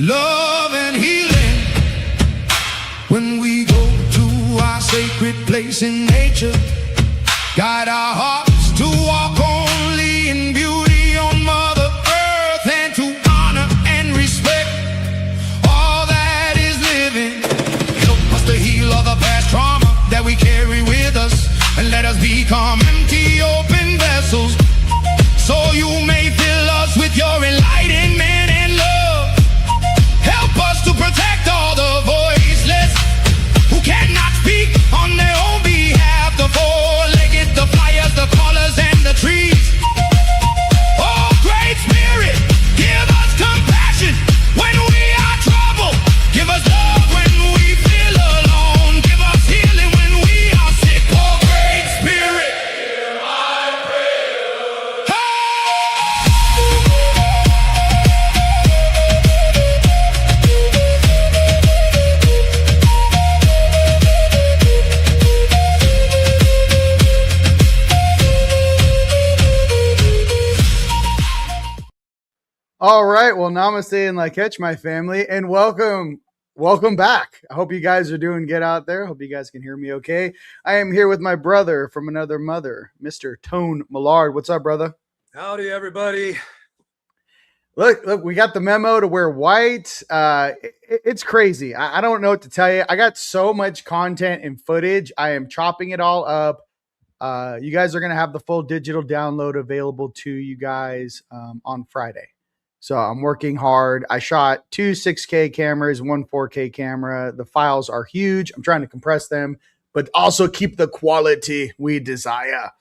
love and healing. When we go to our sacred place in nature, guide our hearts to walk only in beauty on Mother Earth, and to honor and respect all that is living. Help us to heal all the past trauma that we carry with us, and let us become empty, open vessels, so you may fill us with your enlightenment and love. Help us to protect all the voiceless who cannot speak on their own behalf, the four-legged, the flyers, the crawlers, and the trees. Oh, great spirit, give us compassion when we are troubled. Give us love when we feel alone. Give us healing when we are sick. Oh, great spirit, hear my prayer. All right, well, namaste and lakech, my family, and welcome back. I hope you guys are doing good out there. Hope you guys can hear me okay. I am here with my brother from another mother, Mr. Tone Mellard. What's up, brother? Howdy, everybody. Look, we got the memo to wear white. It's crazy. I don't know what to tell you. I got so much content and footage. I am chopping it all up. You guys are going to have the full digital download available to you guys on Friday. So I'm working hard. I shot 2 6K cameras, 1 4K camera. The files are huge. I'm trying to compress them, but also keep the quality we desire.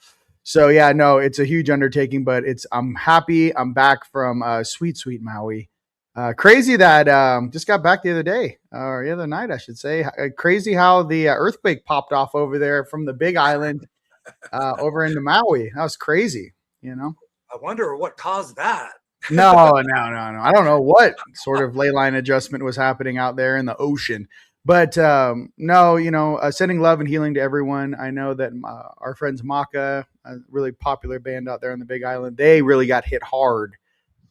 So yeah, no, it's a huge undertaking, but I'm happy. I'm back from sweet Maui. Crazy that just got back the other day, or the other night, I should say. Crazy how the earthquake popped off over there from the Big Island over into Maui. That was crazy, you know. I wonder what caused that. No. I don't know what sort of ley line adjustment was happening out there in the ocean. But no, sending love and healing to everyone. I know that our friends Maka, a really popular band out there on the Big Island, they really got hit hard.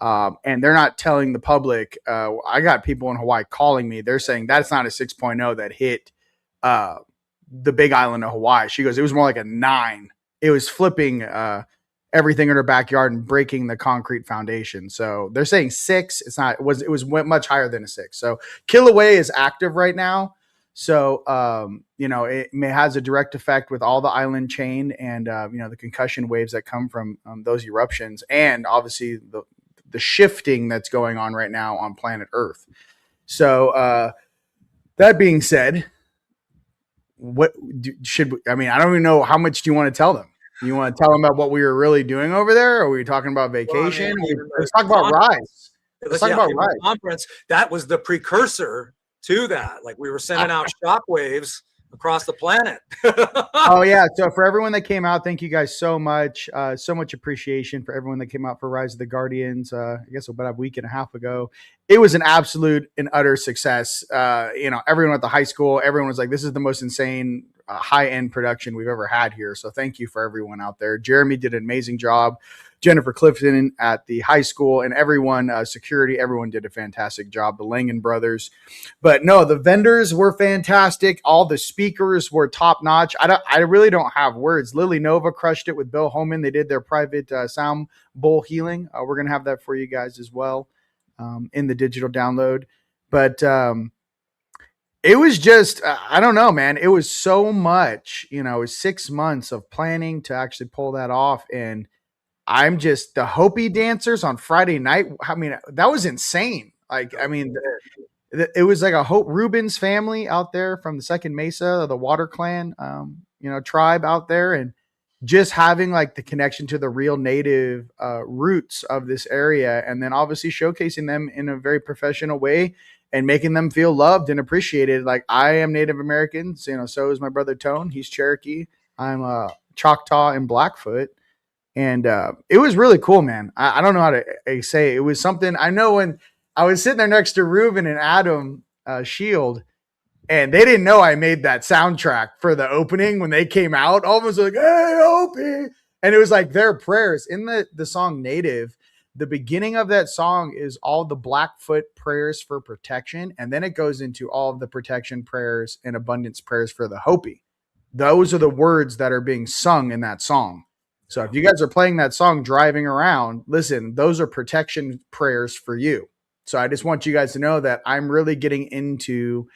And they're not telling the public. I got people in Hawaii calling me. They're saying that's not a 6.0 that hit the Big Island of Hawaii. She goes, it was more like a 9. It was flipping everything in her backyard and breaking the concrete foundation. So they're saying 6. It's not. It was much higher than a 6. So Kilauea is active right now. So it has a direct effect with all the island chain and the concussion waves that come from those eruptions, and obviously the shifting that's going on right now on planet Earth. So that being said, I don't even know how much do you want to tell them? You want to tell them about what we were really doing over there? Or are we talking about vacation? Let's talk about Rise. Let's talk about Rise. Conference, that was the precursor to that. Like, we were sending out shockwaves across the planet. Oh, yeah. So for everyone that came out, thank you guys so much. So much appreciation for everyone that came out for Rise of the Guardians. I guess about a week and a half ago. It was an absolute and utter success. Everyone at the high school, everyone was like, this is the most insane high-end production we've ever had here. So thank you for everyone out there. Jeremy did an amazing job. Jennifer Clifton at the high school, and everyone, security, everyone did a fantastic job. The Langan brothers. But no, the vendors were fantastic. All the speakers were top-notch. I really don't have words. Lily Nova crushed it with Bill Holman. They did their private sound bowl healing. We're going to have that for you guys as well in the digital download. But it was just, I don't know, man. It was so much, it was 6 months of planning to actually pull that off. And I'm just, the Hopi dancers on Friday night. I mean, that was insane. It was like a Hope Rubens family out there from the Second Mesa, the Water Clan, tribe out there. And just having like the connection to the real native roots of this area. And then obviously showcasing them in a very professional way and making them feel loved and appreciated. Like, I am Native American, so is my brother Tone. He's Cherokee. I'm Choctaw and Blackfoot. And it was really cool, man. I don't know how to say it. It was something. I know when I was sitting there next to Reuben and Adam Shield, and they didn't know I made that soundtrack for the opening when they came out. All of us were like, hey, Opie. And it was like their prayers in the song Native. the beginning of that song is all the Blackfoot prayers for protection. And then it goes into all of the protection prayers and abundance prayers for the Hopi. Those are the words that are being sung in that song. So if you guys are playing that song driving around, listen, those are protection prayers for you. So I just want you guys to know that I'm really getting into,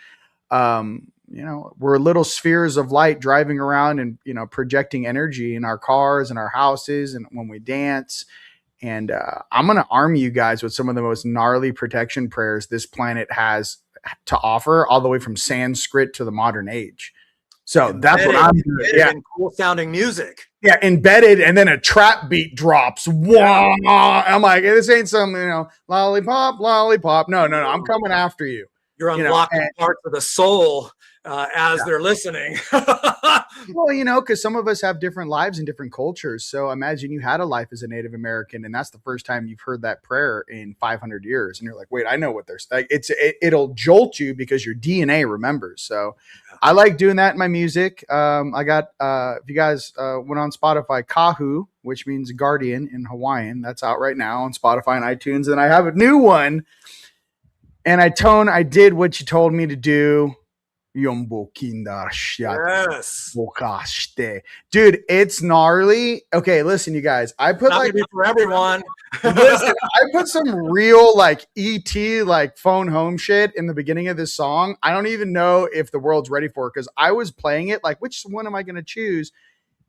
we're little spheres of light driving around and, projecting energy in our cars and our houses and when we dance. And I'm going to arm you guys with some of the most gnarly protection prayers this planet has to offer, all the way from Sanskrit to the modern age. So that's what I'm doing. Yeah. Cool sounding music. Yeah. Embedded. And then a trap beat drops. Wah! I'm like, this ain't some, lollipop. No. I'm coming after you. You're unlocking parts of the soul as they're listening. Well, because some of us have different lives and different cultures. So imagine you had a life as a Native American, and that's the first time you've heard that prayer in 500 years. And you're like, wait, I know what they're saying. It'll jolt you because your DNA remembers. So I like doing that in my music. I got, if you guys went on Spotify, Kahu, which means guardian in Hawaiian, that's out right now on Spotify and iTunes. And I have a new one. And I did what you told me to do. Yes. Dude, it's gnarly. Okay, listen, you guys. I put for everyone. Listen, I put some real ET phone home shit in the beginning of this song. I don't even know if the world's ready for it because I was playing it which one am I going to choose?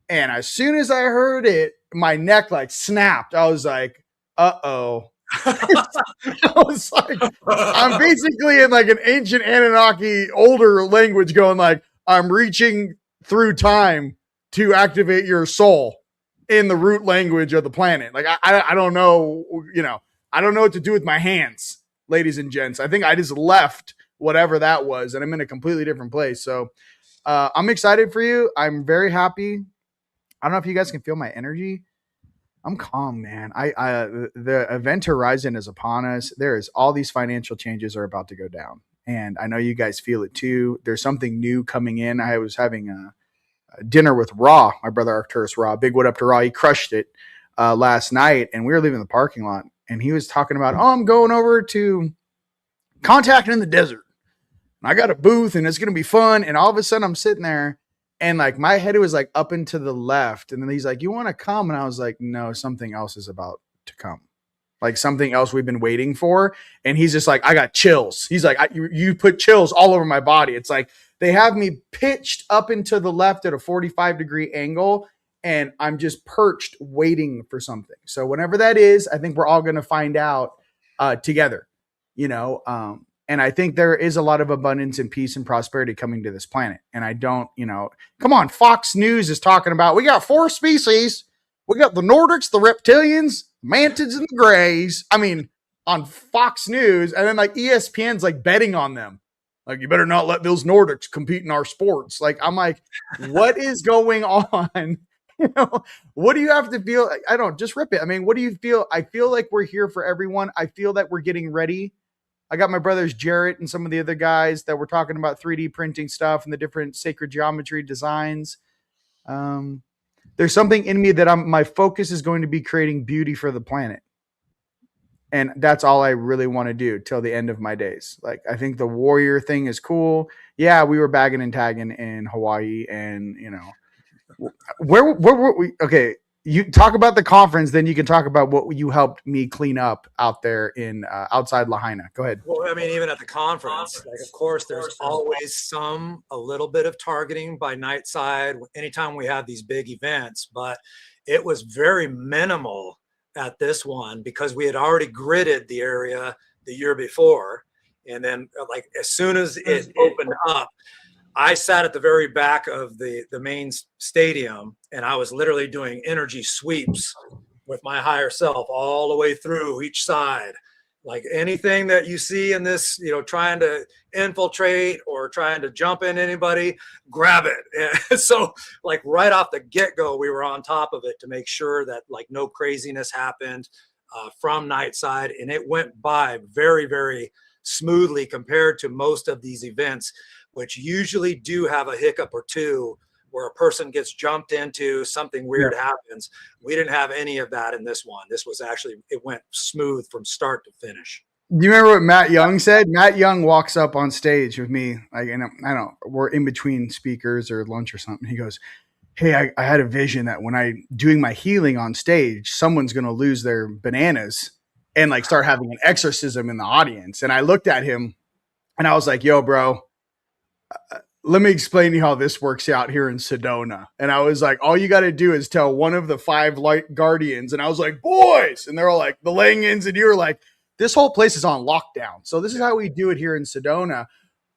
And as soon as I heard it, my neck snapped. I was like, uh-oh. I was like, I'm basically in an ancient Anunnaki older language going I'm reaching through time to activate your soul in the root language of the planet. I don't know, I don't know what to do with my hands, ladies and gents. I think I just left whatever that was and I'm in a completely different place. So I'm excited for you. I'm very happy. I don't know if you guys can feel my energy. I'm calm, man. The event horizon is upon us. There's all these financial changes are about to go down. And I know you guys feel it too. There's something new coming in. I was having a dinner with Raw, my brother Arcturus Raw. Big what up to Raw. He crushed it last night. And we were leaving the parking lot. And he was talking about, I'm going over to Contact in the Desert. And I got a booth and it's going to be fun. And all of a sudden I'm sitting there. And my head was up and to the left. And then he's like, you want to come? And I was like, no, something else is about to come. Something else we've been waiting for. And he's just like, I got chills. He's like, you put chills all over my body. It's they have me pitched up and to the left at a 45-degree angle. And I'm just perched waiting for something. So whenever that is, I think we're all going to find out together, and I think there is a lot of abundance and peace and prosperity coming to this planet. And I don't, come on, Fox News is talking about, we got 4 species. We got the Nordics, the reptilians, mantids, and the grays. I mean, on Fox News. And then ESPN's betting on them. You better not let those Nordics compete in our sports. I'm like, what is going on? What do you have to feel? I don't just rip it. I mean, what do you feel? I feel like we're here for everyone. I feel that we're getting ready. I got my brothers Jarrett and some of the other guys that were talking about 3D printing stuff and the different sacred geometry designs. There's something in me that my focus is going to be creating beauty for the planet. And that's all I really want to do till the end of my days. I think the warrior thing is cool. Yeah, we were bagging and tagging in Hawaii and, where were we? Okay. You talk about the conference, then you can talk about what you helped me clean up out there in outside Lahaina. Go ahead. Well, I mean, even at the conference, of course, there's always a little bit of targeting by night side anytime we have these big events, but it was very minimal at this one because we had already gridded the area the year before. And then as soon as it opened up, I sat at the very back of the main stadium and I was literally doing energy sweeps with my higher self all the way through each side. Anything that you see in this, trying to infiltrate or trying to jump in anybody, grab it. And so right off the get-go, we were on top of it to make sure that no craziness happened from night side. And it went by very, very smoothly compared to most of these events, which usually do have a hiccup or two where a person gets jumped into, something weird happens. We didn't have any of that in this one. This was actually, it went smooth from start to finish. Do you remember what Matt Young said? Matt Young walks up on stage with me, like, and I don't know, we're in between speakers or lunch or something. He goes, hey, I had a vision that when I'm doing my healing on stage, someone's going to lose their bananas and like start having an exorcism in the audience. And I looked at him and I was like, yo, bro, let me explain to you how this works out here in Sedona. And I was like, all you got to do is tell one of the 5 light guardians. And I was like, boys. And they're all like, the Langans. And you were like, this whole place is on lockdown. So this is how we do it here in Sedona.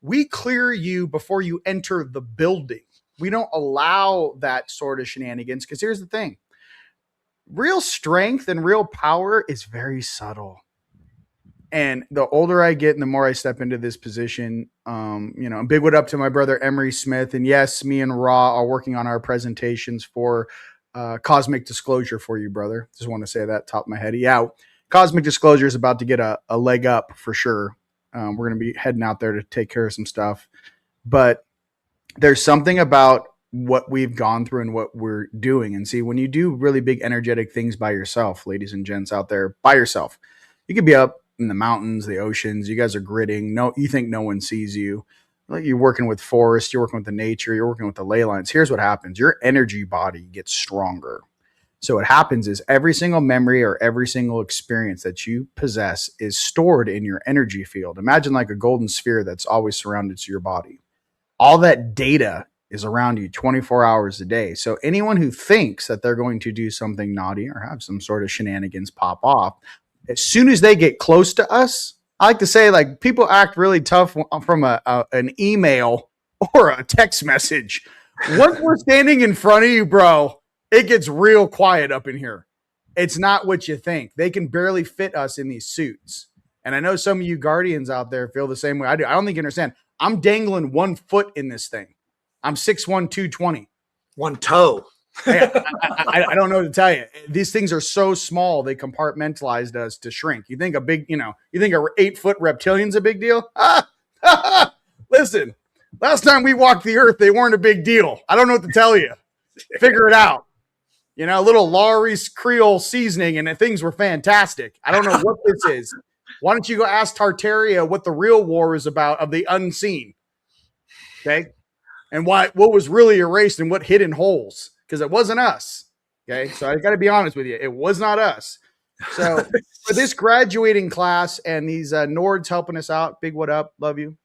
We clear you before you enter the building. We don't allow that sort of shenanigans because here's the thing. Real strength and real power is very subtle. And the older I get and the more I step into this position, big what up to my brother Emery Smith. And yes, me and Raw are working on our presentations for Cosmic Disclosure for you, brother. Just want to say that top of my head. Yeah, Cosmic Disclosure is about to get a leg up for sure. We're going to be heading out there to take care of some stuff. But there's something about what we've gone through and what we're doing. And see, when you do really big energetic things by yourself, ladies and gents out there, by yourself, you could be up in the mountains, the oceans, you guys are gritting. No, you think no one sees you. Like you're working with forest, you're working with the nature, you're working with the ley lines. Here's what happens. Your energy body gets stronger. So what happens is every single memory or every single experience that you possess is stored in your energy field. Imagine like a golden sphere that's always surrounded to your body. All that data is around you 24 hours a day. So anyone who thinks that they're going to do something naughty or have some sort of shenanigans pop off, as soon as they get close to us, I like to say like people act really tough from an email or a text message. Once we're standing in front of you, bro, it gets real quiet up in here. It's not what you think. They can barely fit us in these suits. And I know some of you guardians out there feel the same way I do. I don't think you understand. I'm dangling 1 foot in this thing. I'm 6'1", 220. One toe. I don't know what to tell you. These things are so small, they compartmentalized us to shrink. You think a big, you think a 8-foot reptilian's a big deal? Listen, last time we walked the earth, they weren't a big deal. I don't know what to tell you. Figure it out. A little Laurie's Creole seasoning and things were fantastic. I don't know what this is. Why don't you go ask Tartaria what the real war is about of the unseen? Okay. And what was really erased and what hid in holes. Because it wasn't us. Okay. So I got to be honest with you. It was not us. So for this graduating class and these Nords helping us out, big what up. Love you.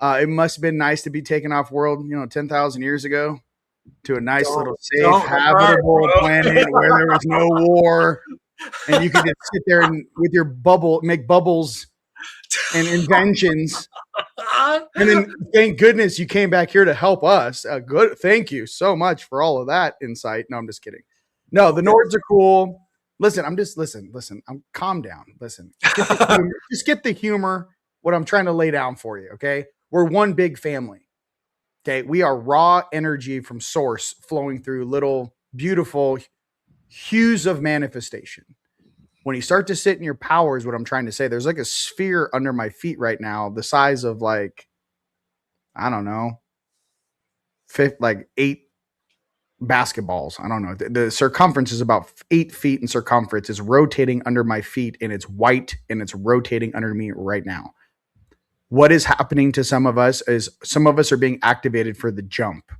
It must have been nice to be taken off world, 10,000 years ago to a nice little safe, habitable planet where there was no war. And you could just sit there and with your bubble, make bubbles and inventions. And then thank goodness you came back here to help us. Good. Thank you so much for all of that insight. No, I'm just kidding. No, the Nords are cool. Listen, I'm calm down. Listen, just get the humor. What I'm trying to lay down for you. Okay. We're one big family. Okay. We are raw energy from source flowing through little beautiful hues of manifestation. When you start to sit in your power is what I'm trying to say. There's like a sphere under my feet right now, the size of like, I don't know, 8 basketballs. I don't know. The circumference is about 8 feet in circumference. It's rotating under my feet and it's white and it's rotating under me right now. What is happening to some of us is some of us are being activated for the jump.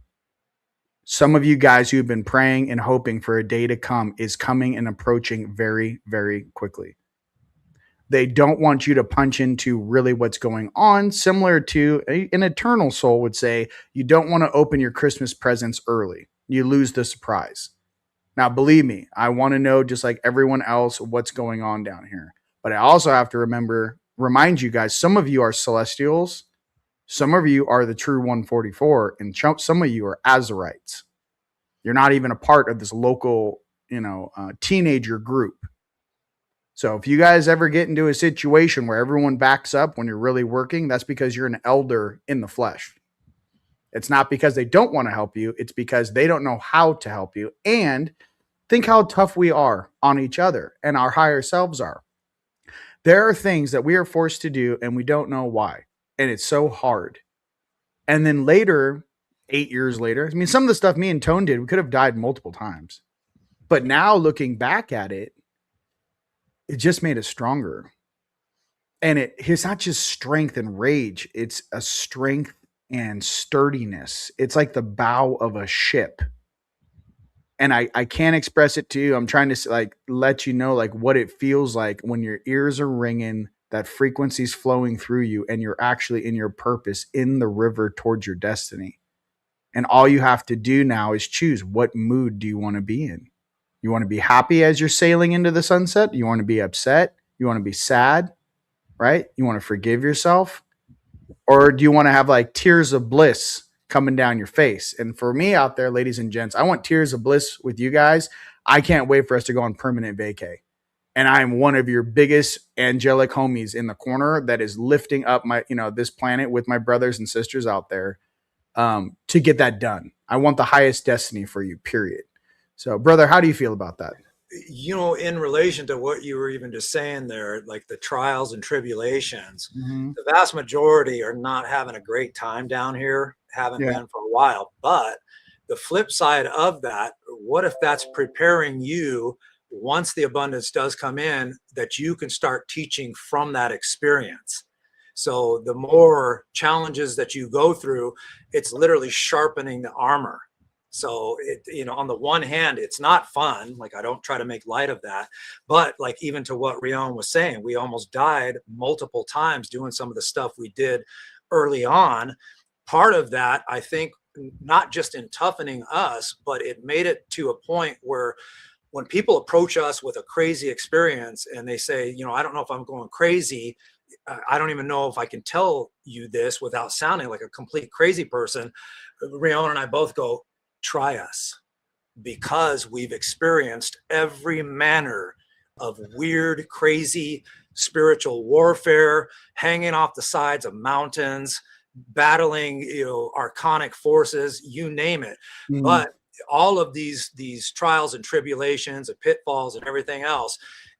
Some of you guys who've been praying and hoping for a day to come is coming and approaching very, very quickly. They don't want you to punch into really what's going on, similar to an eternal soul would say, you don't want to open your Christmas presents early. You lose the surprise. Now, believe me, I want to know just like everyone else what's going on down here. But I also have to remind you guys, some of you are celestials. Some of you are the true 144 and some of you are Azarites. You're not even a part of this local, teenager group. So if you guys ever get into a situation where everyone backs up when you're really working, that's because you're an elder in the flesh. It's not because they don't want to help you. It's because they don't know how to help you. And think how tough we are on each other and our higher selves are. There are things that we are forced to do and we don't know why. And it's so hard. And then later, 8 years later. I mean, some of the stuff me and Tone did, we could have died multiple times. But now looking back at it, it just made us stronger. And it's not just strength and rage, it's a strength and sturdiness. It's like the bow of a ship. And I can't express it to you. I'm trying to like let you know like what it feels like when your ears are ringing, that frequency's flowing through you, and you're actually in your purpose in the river towards your destiny. And all you have to do now is choose, what mood do you want to be in? You want to be happy as you're sailing into the sunset? You want to be upset? You want to be sad? Right? You want to forgive yourself? Or do you want to have like tears of bliss coming down your face? And for me out there, ladies and gents, I want tears of bliss with you guys. I can't wait for us to go on permanent vacay. And I'm one of your biggest angelic homies in the corner that is lifting up my, this planet with my brothers and sisters out there to get that done. I want the highest destiny for you, period. So, brother, how do you feel about that? In relation to what you were even just saying there, like the trials and tribulations, Mm-hmm. the vast majority are not having a great time down here, haven't been for a while. But the flip side of that, what if that's preparing you once the abundance does come in, that you can start teaching from that experience? So the more challenges that you go through, it's literally sharpening the armor. So on the one hand, it's not fun. Like, I don't try to make light of that, but like, even to what Rion was saying, we almost died multiple times doing some of the stuff we did early on. Part of that, I think, not just in toughening us, but it made it to a point where when people approach us with a crazy experience and they say, I don't know if I'm going crazy. I don't even know if I can tell you this without sounding like a complete crazy person. Rion and I both go, try us, because we've experienced every manner of weird, crazy spiritual warfare, hanging off the sides of mountains, battling, archonic forces, you name it. Mm-hmm. But all of these trials and tribulations and pitfalls and everything else,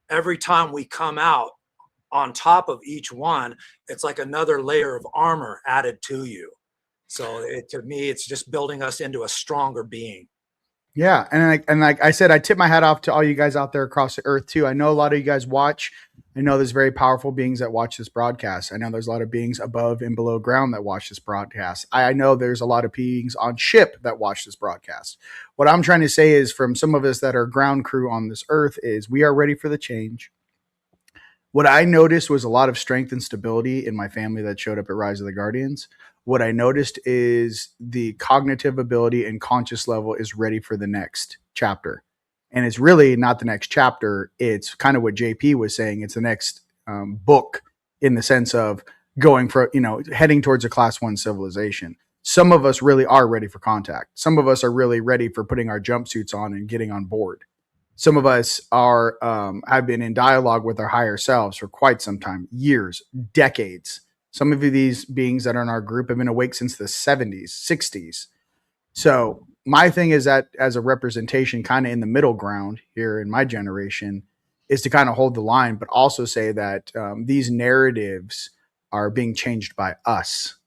every time we come out on top of each one, it's like another layer of armor added to you. So to me, it's just building us into a stronger being. Yeah. And like I said, I tip my hat off to all you guys out there across the earth too. I know a lot of you guys watch. I know there's very powerful beings that watch this broadcast. I know there's a lot of beings above and below ground that watch this broadcast. I know there's a lot of beings on ship that watch this broadcast. What I'm trying to say is, from some of us that are ground crew on this earth, is we are ready for the change. What I noticed was a lot of strength and stability in my family that showed up at Rise of the Guardians. What I noticed is the cognitive ability and conscious level is ready for the next chapter. And it's really not the next chapter. It's kind of what JP was saying. It's the next book, in the sense of going for, heading towards a class 1 civilization. Some of us really are ready for contact. Some of us are really ready for putting our jumpsuits on and getting on board. Some of us are have been in dialogue with our higher selves for quite some time, years, decades. Some of these beings that are in our group have been awake since the 70s, 60s. So my thing is that, as a representation kind of in the middle ground here in my generation, is to kind of hold the line, but also say that these narratives are being changed by us.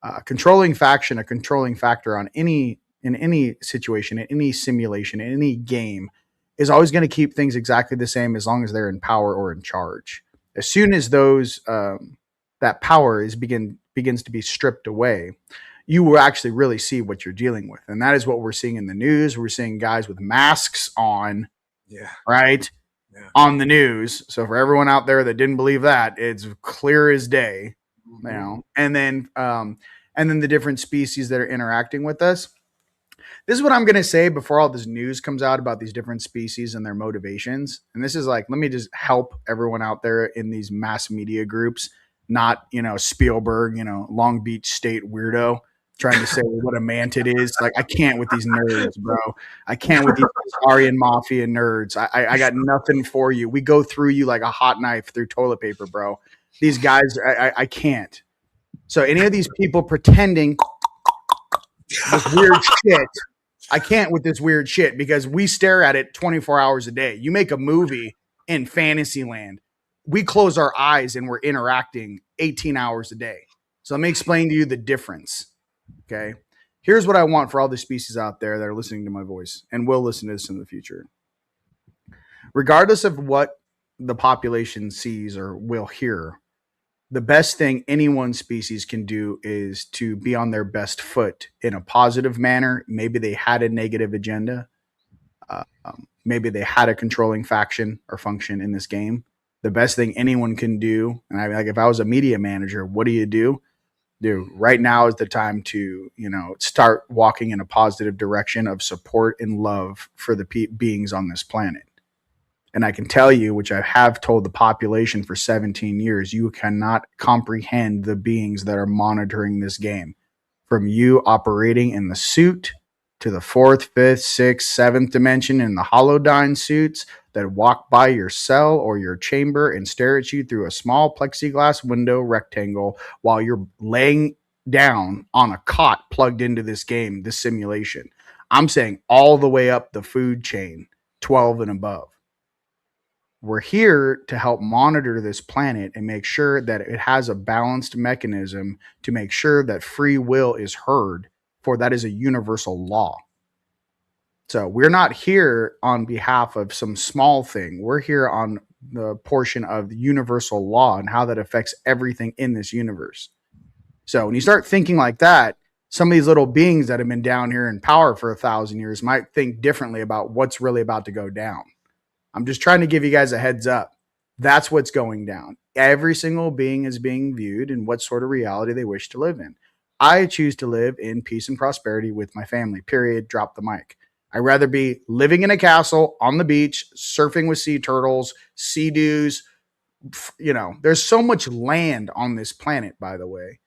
A controlling factor in any situation, in any simulation, in any game, is always going to keep things exactly the same as long as they're in power or in charge. As soon as those that power begins to be stripped away, you will actually really see what you're dealing with. And that is what we're seeing in the news. We're seeing guys with masks on, right? Yeah. On the news. So for everyone out there that didn't believe that, it's clear as day, and then the different species that are interacting with us. This is what I'm going to say before all this news comes out about these different species and their motivations. And this is like, let me just help everyone out there in these mass media groups, not, Spielberg, Long Beach State weirdo trying to say what a mantid is. Like, I can't with these nerds, bro. I can't with these Aryan Mafia nerds. I got nothing for you. We go through you like a hot knife through toilet paper, bro. These guys, I can't. So any of these people pretending this weird shit, I can't with this weird shit, because we stare at it 24 hours a day. You make a movie in Fantasyland, we close our eyes and we're interacting 18 hours a day. So let me explain to you the difference. Okay. Here's what I want for all the species out there that are listening to my voice and will listen to this in the future. Regardless of what the population sees or will hear, the best thing any one species can do is to be on their best foot in a positive manner. Maybe they had a negative agenda. Maybe they had a controlling faction or function in this game. The best thing anyone can do, and I mean, like if I was a media manager, what do? Dude, right now is the time to, start walking in a positive direction of support and love for the beings on this planet. And I can tell you, which I have told the population for 17 years, you cannot comprehend the beings that are monitoring this game. From you operating in the suit to the 4th, 5th, 6th, 7th dimension in the holodyne suits that walk by your cell or your chamber and stare at you through a small plexiglass window rectangle while you're laying down on a cot plugged into this game, this simulation. I'm saying all the way up the food chain, 12 and above. We're here to help monitor this planet and make sure that it has a balanced mechanism to make sure that free will is heard, for that is a universal law. So we're not here on behalf of some small thing. We're here on the portion of the universal law and how that affects everything in this universe. So when you start thinking like that, some of these little beings that have been down here in power for 1,000 years might think differently about what's really about to go down. I'm just trying to give you guys a heads up. That's what's going down. Every single being is being viewed in what sort of reality they wish to live in. I choose to live in peace and prosperity with my family, period. Drop the mic. I'd rather be living in a castle on the beach, surfing with sea turtles, sea-doos. There's so much land on this planet, by the way,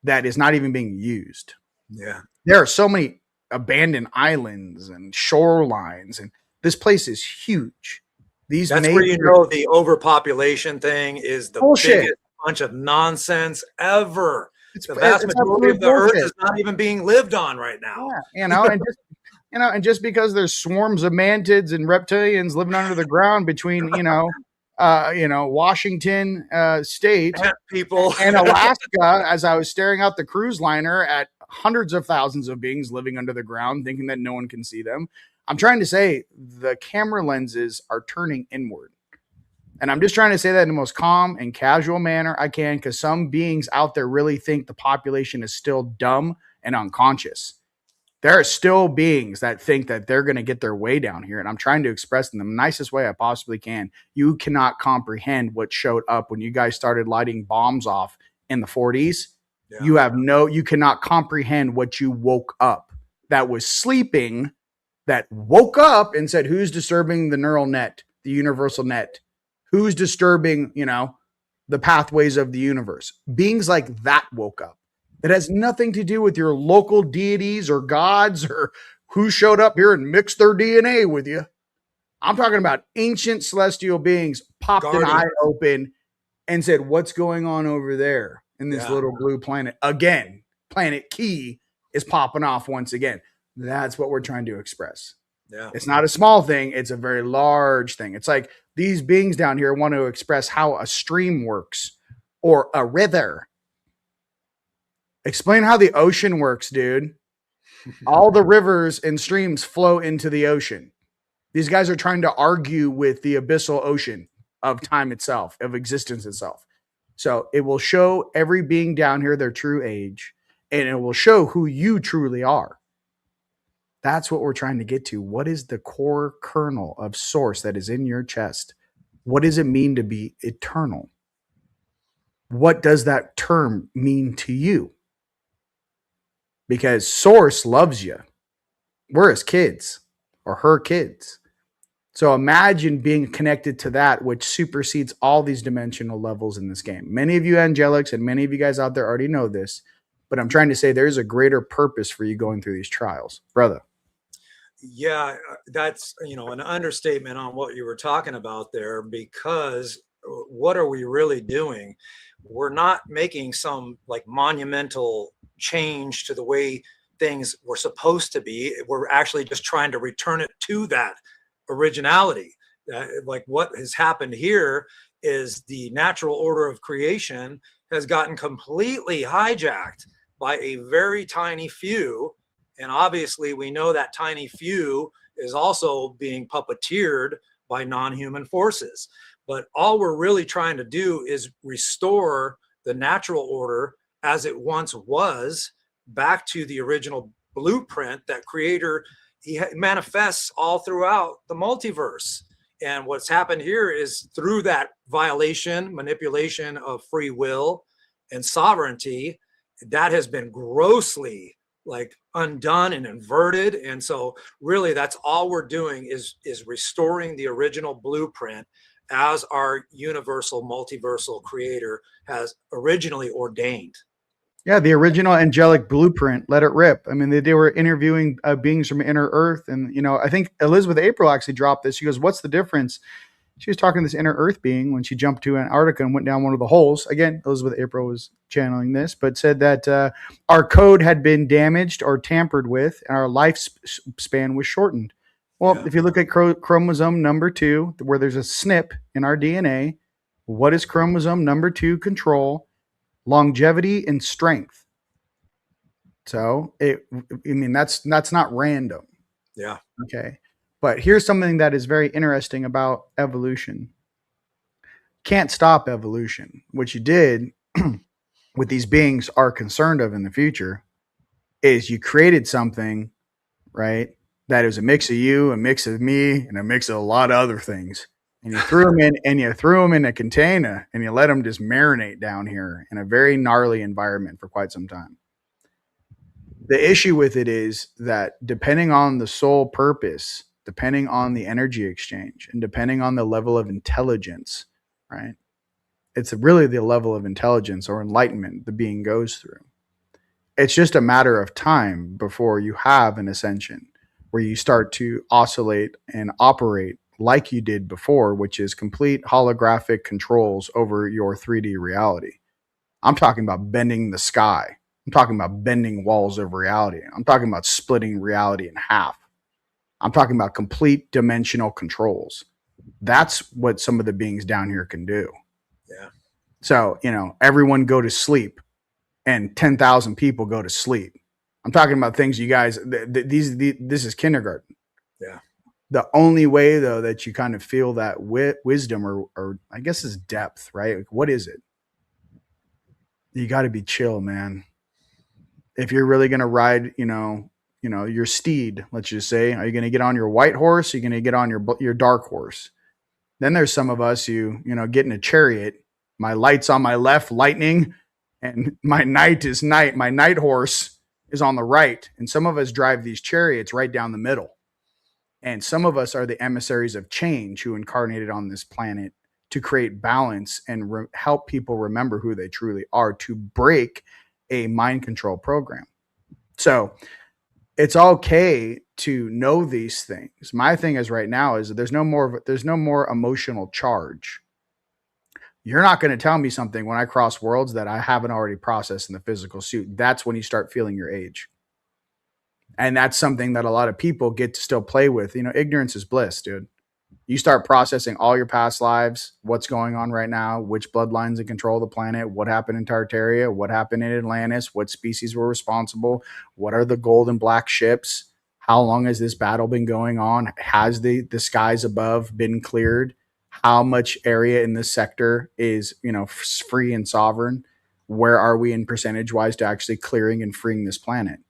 that is not even being used. Yeah. There are so many abandoned islands and shorelines, and this place is huge. That's where the overpopulation thing is the bullshit. Biggest bunch of nonsense ever. The it's vast majority of the bullshit. earth is not even being lived on right now. Yeah, and just because there's swarms of mantids and reptilians living under the ground between Washington State people and Alaska, as I was staring out the cruise liner at hundreds of thousands of beings living under the ground, thinking that no one can see them. I'm trying to say the camera lenses are turning inward. And I'm just trying to say that in the most calm and casual manner I can, because some beings out there really think the population is still dumb and unconscious. There are still beings that think that they're going to get their way down here. And I'm trying to express in the nicest way I possibly can. You cannot comprehend what showed up when you guys started lighting bombs off in the 40s. Yeah. You cannot comprehend what you woke up that was sleeping, that woke up and said, who's disturbing the neural net, the universal net? Who's disturbing, the pathways of the universe? Beings like that woke up. It has nothing to do with your local deities or gods or who showed up here and mixed their DNA with you. I'm talking about ancient celestial beings popped an eye open and said, what's going on over there in this little blue planet? Again, Planet Key is popping off once again. That's what we're trying to express. Yeah. It's not a small thing. It's a very large thing. It's like these beings down here want to express how a stream works or a river. Explain how the ocean works, dude. All the rivers and streams flow into the ocean. These guys are trying to argue with the abyssal ocean of time itself, of existence itself. So it will show every being down here their true age, and it will show who you truly are. That's what we're trying to get to. What is the core kernel of source that is in your chest? What does it mean to be eternal? What does that term mean to you? Because source loves you. We're his kids or her kids. So imagine being connected to that, which supersedes all these dimensional levels in this game. Many of you angelics and many of you guys out there already know this, but I'm trying to say there's a greater purpose for you going through these trials, brother. Yeah, that's, an understatement on what you were talking about there, because what are we really doing? We're not making some like monumental change to the way things were supposed to be. We're actually just trying to return it to that originality. Like what has happened here is the natural order of creation has gotten completely hijacked by a very tiny few And obviously we know that tiny few is also being puppeteered by non-human forces. But all we're really trying to do is restore the natural order as it once was, back to the original blueprint that creator he manifests all throughout the multiverse. And what's happened here is through that violation, manipulation of free will and sovereignty, that has been grossly like undone and inverted. And so really that's all we're doing is restoring the original blueprint as our universal multiversal creator has originally ordained. Yeah, the original angelic blueprint, let it rip. I mean, they were interviewing beings from inner Earth. And, you know, I think Elizabeth April actually dropped this. She goes, what's the difference? She was talking to this inner Earth being when she jumped to Antarctica and went down one of the holes. Again, Elizabeth April was channeling this, but said that our code had been damaged or tampered with and our lifespan was shortened. Well, if you look at chromosome number 2, where there's a SNP in our DNA, what does chromosome number 2 control? Longevity and strength. So I mean, that's not random. Yeah. Okay. But here's something that is very interesting about evolution. Can't stop evolution. What you did with these beings are concerned of in the future is you created something, right? That is a mix of you, a mix of me, and a mix of a lot of other things. And you threw them in a container and you let them just marinate down here in a very gnarly environment for quite some time. The issue with it is that depending on the soul purpose, depending on the energy exchange, and depending on the level of intelligence, right? It's really the level of intelligence or enlightenment the being goes through. It's just a matter of time before you have an ascension where you start to oscillate and operate like you did before, which is complete holographic controls over your 3D reality. I'm talking about bending the sky. I'm talking about bending walls of reality. I'm talking about splitting reality in half. I'm talking about complete dimensional controls. That's what some of the beings down here can do. Yeah. So, you know, everyone go to sleep and 10,000 people go to sleep. I'm talking about things you guys, this is kindergarten. Yeah. The only way, though, that you kind of feel that wisdom or I guess is depth, right? Like, what is it? You got to be chill, man. If you're really going to ride, you know, your steed, let's just say, are you going to get on your white horse? Are you going to get on your dark horse? Then there's some of us who, you know, get in a chariot. My light's on my left, lightning, and my night is night. My night horse is on the right. And some of us drive these chariots right down the middle. And some of us are the emissaries of change who incarnated on this planet to create balance and help people remember who they truly are, to break a mind control program. So it's okay to know these things. My thing is right now is that there's no more emotional charge. You're not going to tell me something when I cross worlds that I haven't already processed in the physical suit. That's when you start feeling your age. And that's something that a lot of people get to still play with. You know, ignorance is bliss, dude. You start processing all your past lives, what's going on right now, which bloodlines in control of the planet, what happened in Tartaria, what happened in Atlantis, what species were responsible, what are the gold and black ships, how long has this battle been going on, has the skies above been cleared, how much area in this sector is, you know, free and sovereign, where are we in percentage wise to actually clearing and freeing this planet.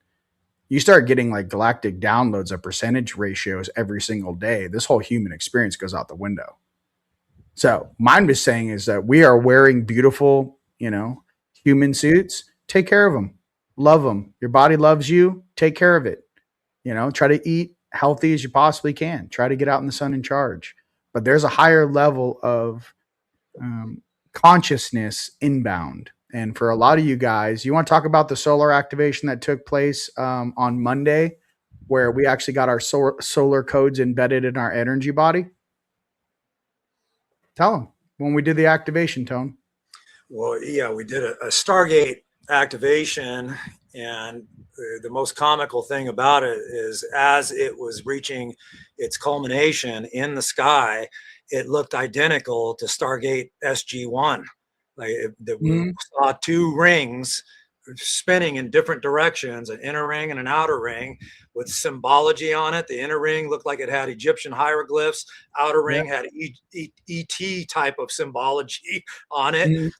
You start getting like galactic downloads of percentage ratios every single day. This whole human experience goes out the window. So mine just saying is that we are wearing beautiful, you know, human suits. Take care of them. Love them. Your body loves you. Take care of it. You know, try to eat healthy as you possibly can. Try to get out in the sun and charge. But there's a higher level of consciousness inbound. And for a lot of you guys, you want to talk about the solar activation that took place on Monday, where we actually got our solar codes embedded in our energy body? Tell them when we did the activation, Tone. Well, yeah, we did a Stargate activation, and the most comical thing about it is as it was reaching its culmination in the sky, it looked identical to Stargate SG-1. Like we saw two rings spinning in different directions, an inner ring and an outer ring with symbology on it. The inner ring looked like it had Egyptian hieroglyphs. Outer ring had ET type of symbology on it. Mhm.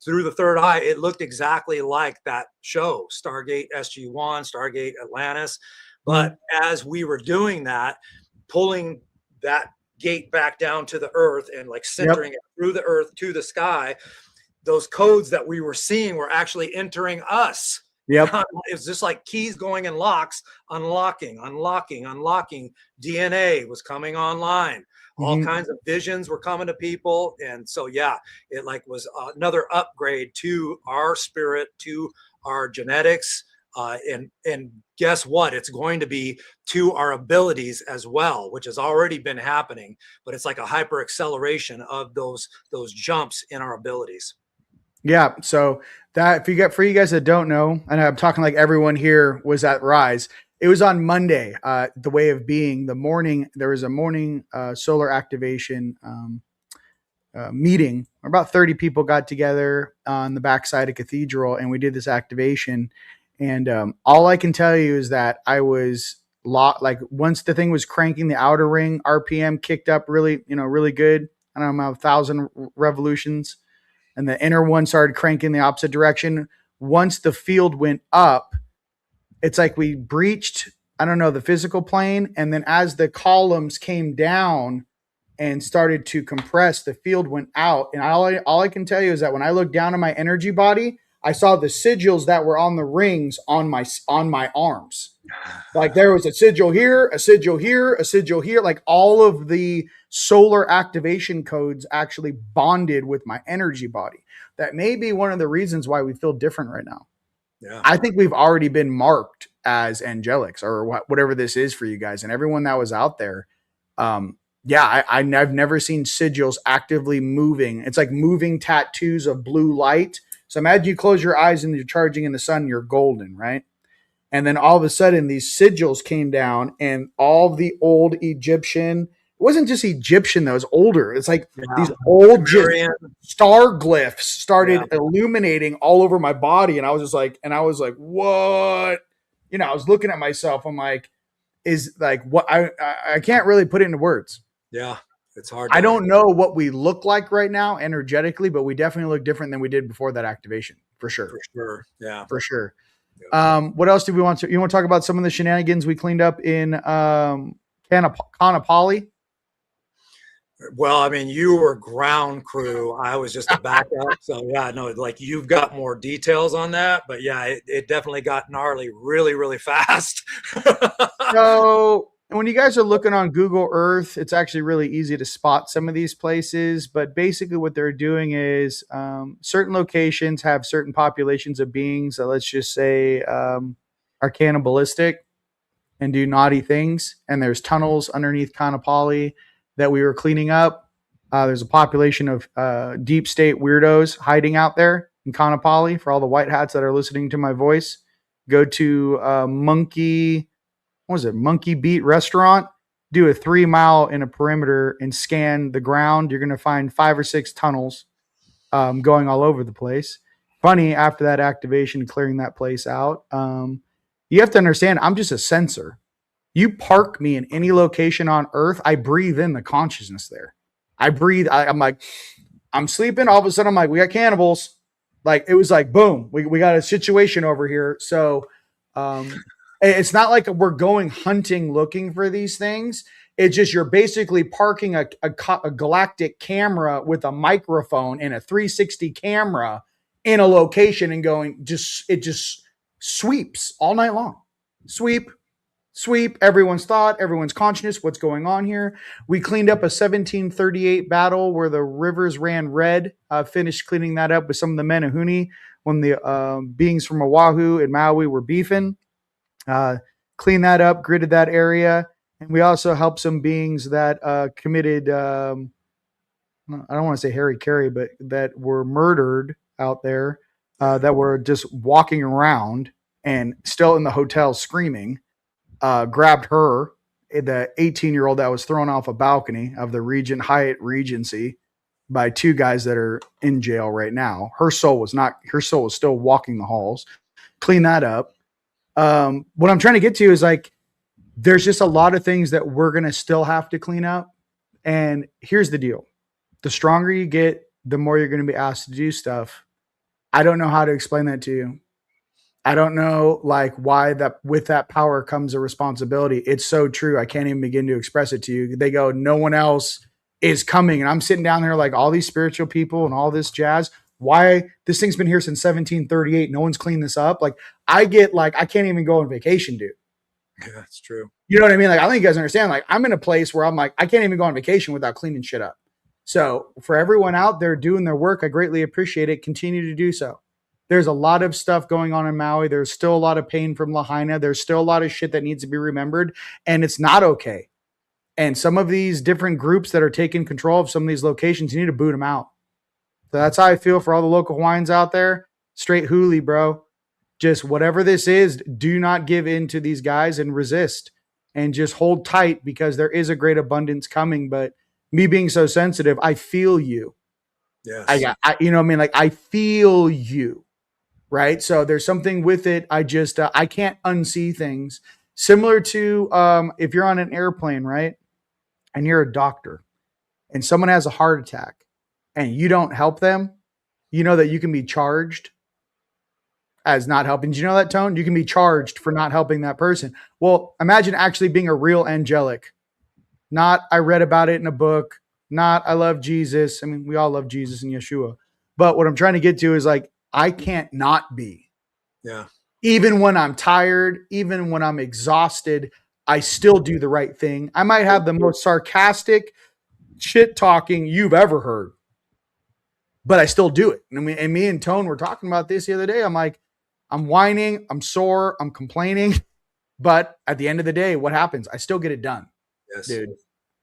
Through the third eye, it looked exactly like that show, Stargate SG-1, Stargate Atlantis. But as we were doing that, pulling that gate back down to the earth and like centering it through the earth to the sky, those codes that we were seeing were actually entering us. Yep. It's just like keys going in locks, unlocking. DNA was coming online. All kinds of visions were coming to people. And so, yeah, it like was another upgrade to our spirit, to our genetics. And guess what? It's going to be to our abilities as well, which has already been happening, but it's like a hyper acceleration of those jumps in our abilities. Yeah. So that for you guys that don't know, and I'm talking like everyone here was at Rise. It was on Monday, the way of being, the morning. There was a morning solar activation meeting. About 30 people got together on the backside of Cathedral, and we did this activation. And all I can tell you is that I was like once the thing was cranking, the outer ring RPM kicked up really good. I don't know, about 1,000 revolutions. And the inner one started cranking the opposite direction. Once the field went up, it's like we breached, I don't know, the physical plane. And then as the columns came down and started to compress, the field went out. And all I can tell you is that when I looked down at my energy body, I saw the sigils that were on the rings on my arms. Like there was a sigil here, a sigil here, a sigil here. Like all of the solar activation codes actually bonded with my energy body. That may be one of the reasons why we feel different right now. Yeah. I think we've already been marked as angelics or whatever this is for you guys and everyone that was out there. I've never seen sigils actively moving. It's like moving tattoos of blue light. So imagine you close your eyes and you're charging in the sun, you're golden, right? And then all of a sudden these sigils came down and all the old Egyptian, it wasn't just Egyptian though, it was older. It's like these old star glyphs started illuminating all over my body. And I was like, what? You know, I was looking at myself. I'm like, is like what I can't really put it into words. Yeah. It's hard. I don't know what we look like right now energetically, but we definitely look different than we did before that activation, for sure. For sure. Yeah. For sure. Yeah. What else do we want to? You want to talk about some of the shenanigans we cleaned up in Kanapali? Well, I mean, you were ground crew. I was just a backup. So yeah, no, like you've got more details on that, but yeah, it definitely got gnarly really, really fast. So when you guys are looking on Google Earth, it's actually really easy to spot some of these places. But basically what they're doing is certain locations have certain populations of beings that, let's just say, are cannibalistic and do naughty things. And there's tunnels underneath Kanapali that we were cleaning up. There's a population of deep state weirdos hiding out there in Kanapali. For all the white hats that are listening to my voice, go to Monkey Beat Restaurant, do a 3 mile in a perimeter and scan the ground. You're going to find 5 or 6 tunnels going all over the place. Funny, after that activation, clearing that place out, you have to understand, I'm just a sensor. You park me in any location on Earth, I breathe in the consciousness there. I'm like, I'm sleeping. All of a sudden, I'm like, we got cannibals. Like, it was like, boom, we got a situation over here. So it's not like we're going hunting looking for these things. It's just you're basically parking a galactic camera with a microphone and a 360 camera in a location and going, it just sweeps all night long. Sweep everyone's thought, everyone's consciousness, what's going on here. We cleaned up a 1738 battle where the rivers ran red. Finished cleaning that up with some of the Menehune when the beings from Oahu and Maui were beefing. Cleaned that up, gridded that area. And we also helped some beings that committed, I don't want to say Harry Carey, but that were murdered out there, that were just walking around and still in the hotel screaming. Grabbed her, the 18-year-old that was thrown off a balcony of the Hyatt Regency by 2 guys that are in jail right now. Her soul was still walking the halls. clean that up. What I'm trying to get to is like, there's just a lot of things that we're going to still have to clean up. And here's the deal. The stronger you get, the more you're going to be asked to do stuff. I don't know how to explain that to you. I don't know like why that with that power comes a responsibility. It's so true. I can't even begin to express it to you. They go, no one else is coming. And I'm sitting down there like all these spiritual people and all this jazz. Why this thing's been here since 1738. No one's cleaned this up. Like I get like, I can't even go on vacation, dude. Yeah, that's true. You know what I mean? Like, I think you guys understand, like I'm in a place where I'm like, I can't even go on vacation without cleaning shit up. So for everyone out there doing their work, I greatly appreciate it. Continue to do so. There's a lot of stuff going on in Maui. There's still a lot of pain from Lahaina. There's still a lot of shit that needs to be remembered, and it's not okay. And some of these different groups that are taking control of some of these locations, you need to boot them out. So that's how I feel for all the local Hawaiians out there. Straight hoolie, bro. Just whatever this is, do not give in to these guys and resist and just hold tight because there is a great abundance coming. But me being so sensitive, I feel you. Yes. You know what I mean? Like I feel you. Right. So there's something with it. I just, I can't unsee things similar to if you're on an airplane, right? And you're a doctor and someone has a heart attack and you don't help them, you know that you can be charged as not helping. Did you know that, Tone? You can be charged for not helping that person. Well, imagine actually being a real angelic. Not, I read about it in a book. Not, I love Jesus. I mean, we all love Jesus and Yeshua. But what I'm trying to get to is like, I can't not be. Yeah. Even when I'm tired, even when I'm exhausted, I still do the right thing. I might have the most sarcastic shit talking you've ever heard, but I still do it. And me and Tone were talking about this the other day. I'm like, I'm whining, I'm sore, I'm complaining, but at the end of the day, what happens? I still get it done. Yes, dude.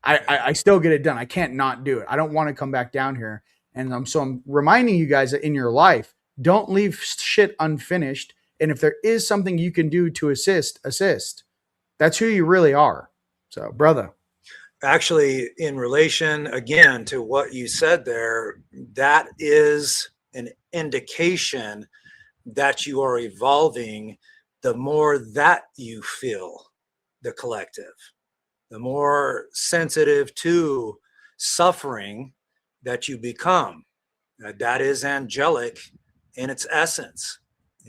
I still get it done. I can't not do it. I don't want to come back down here. And I'm reminding you guys that in your life, don't leave shit unfinished. And if there is something you can do to assist. That's who you really are. So, brother. Actually, in relation again to what you said there, that is an indication that you are evolving the more that you feel the collective, the more sensitive to suffering that you become. That is angelic in its essence.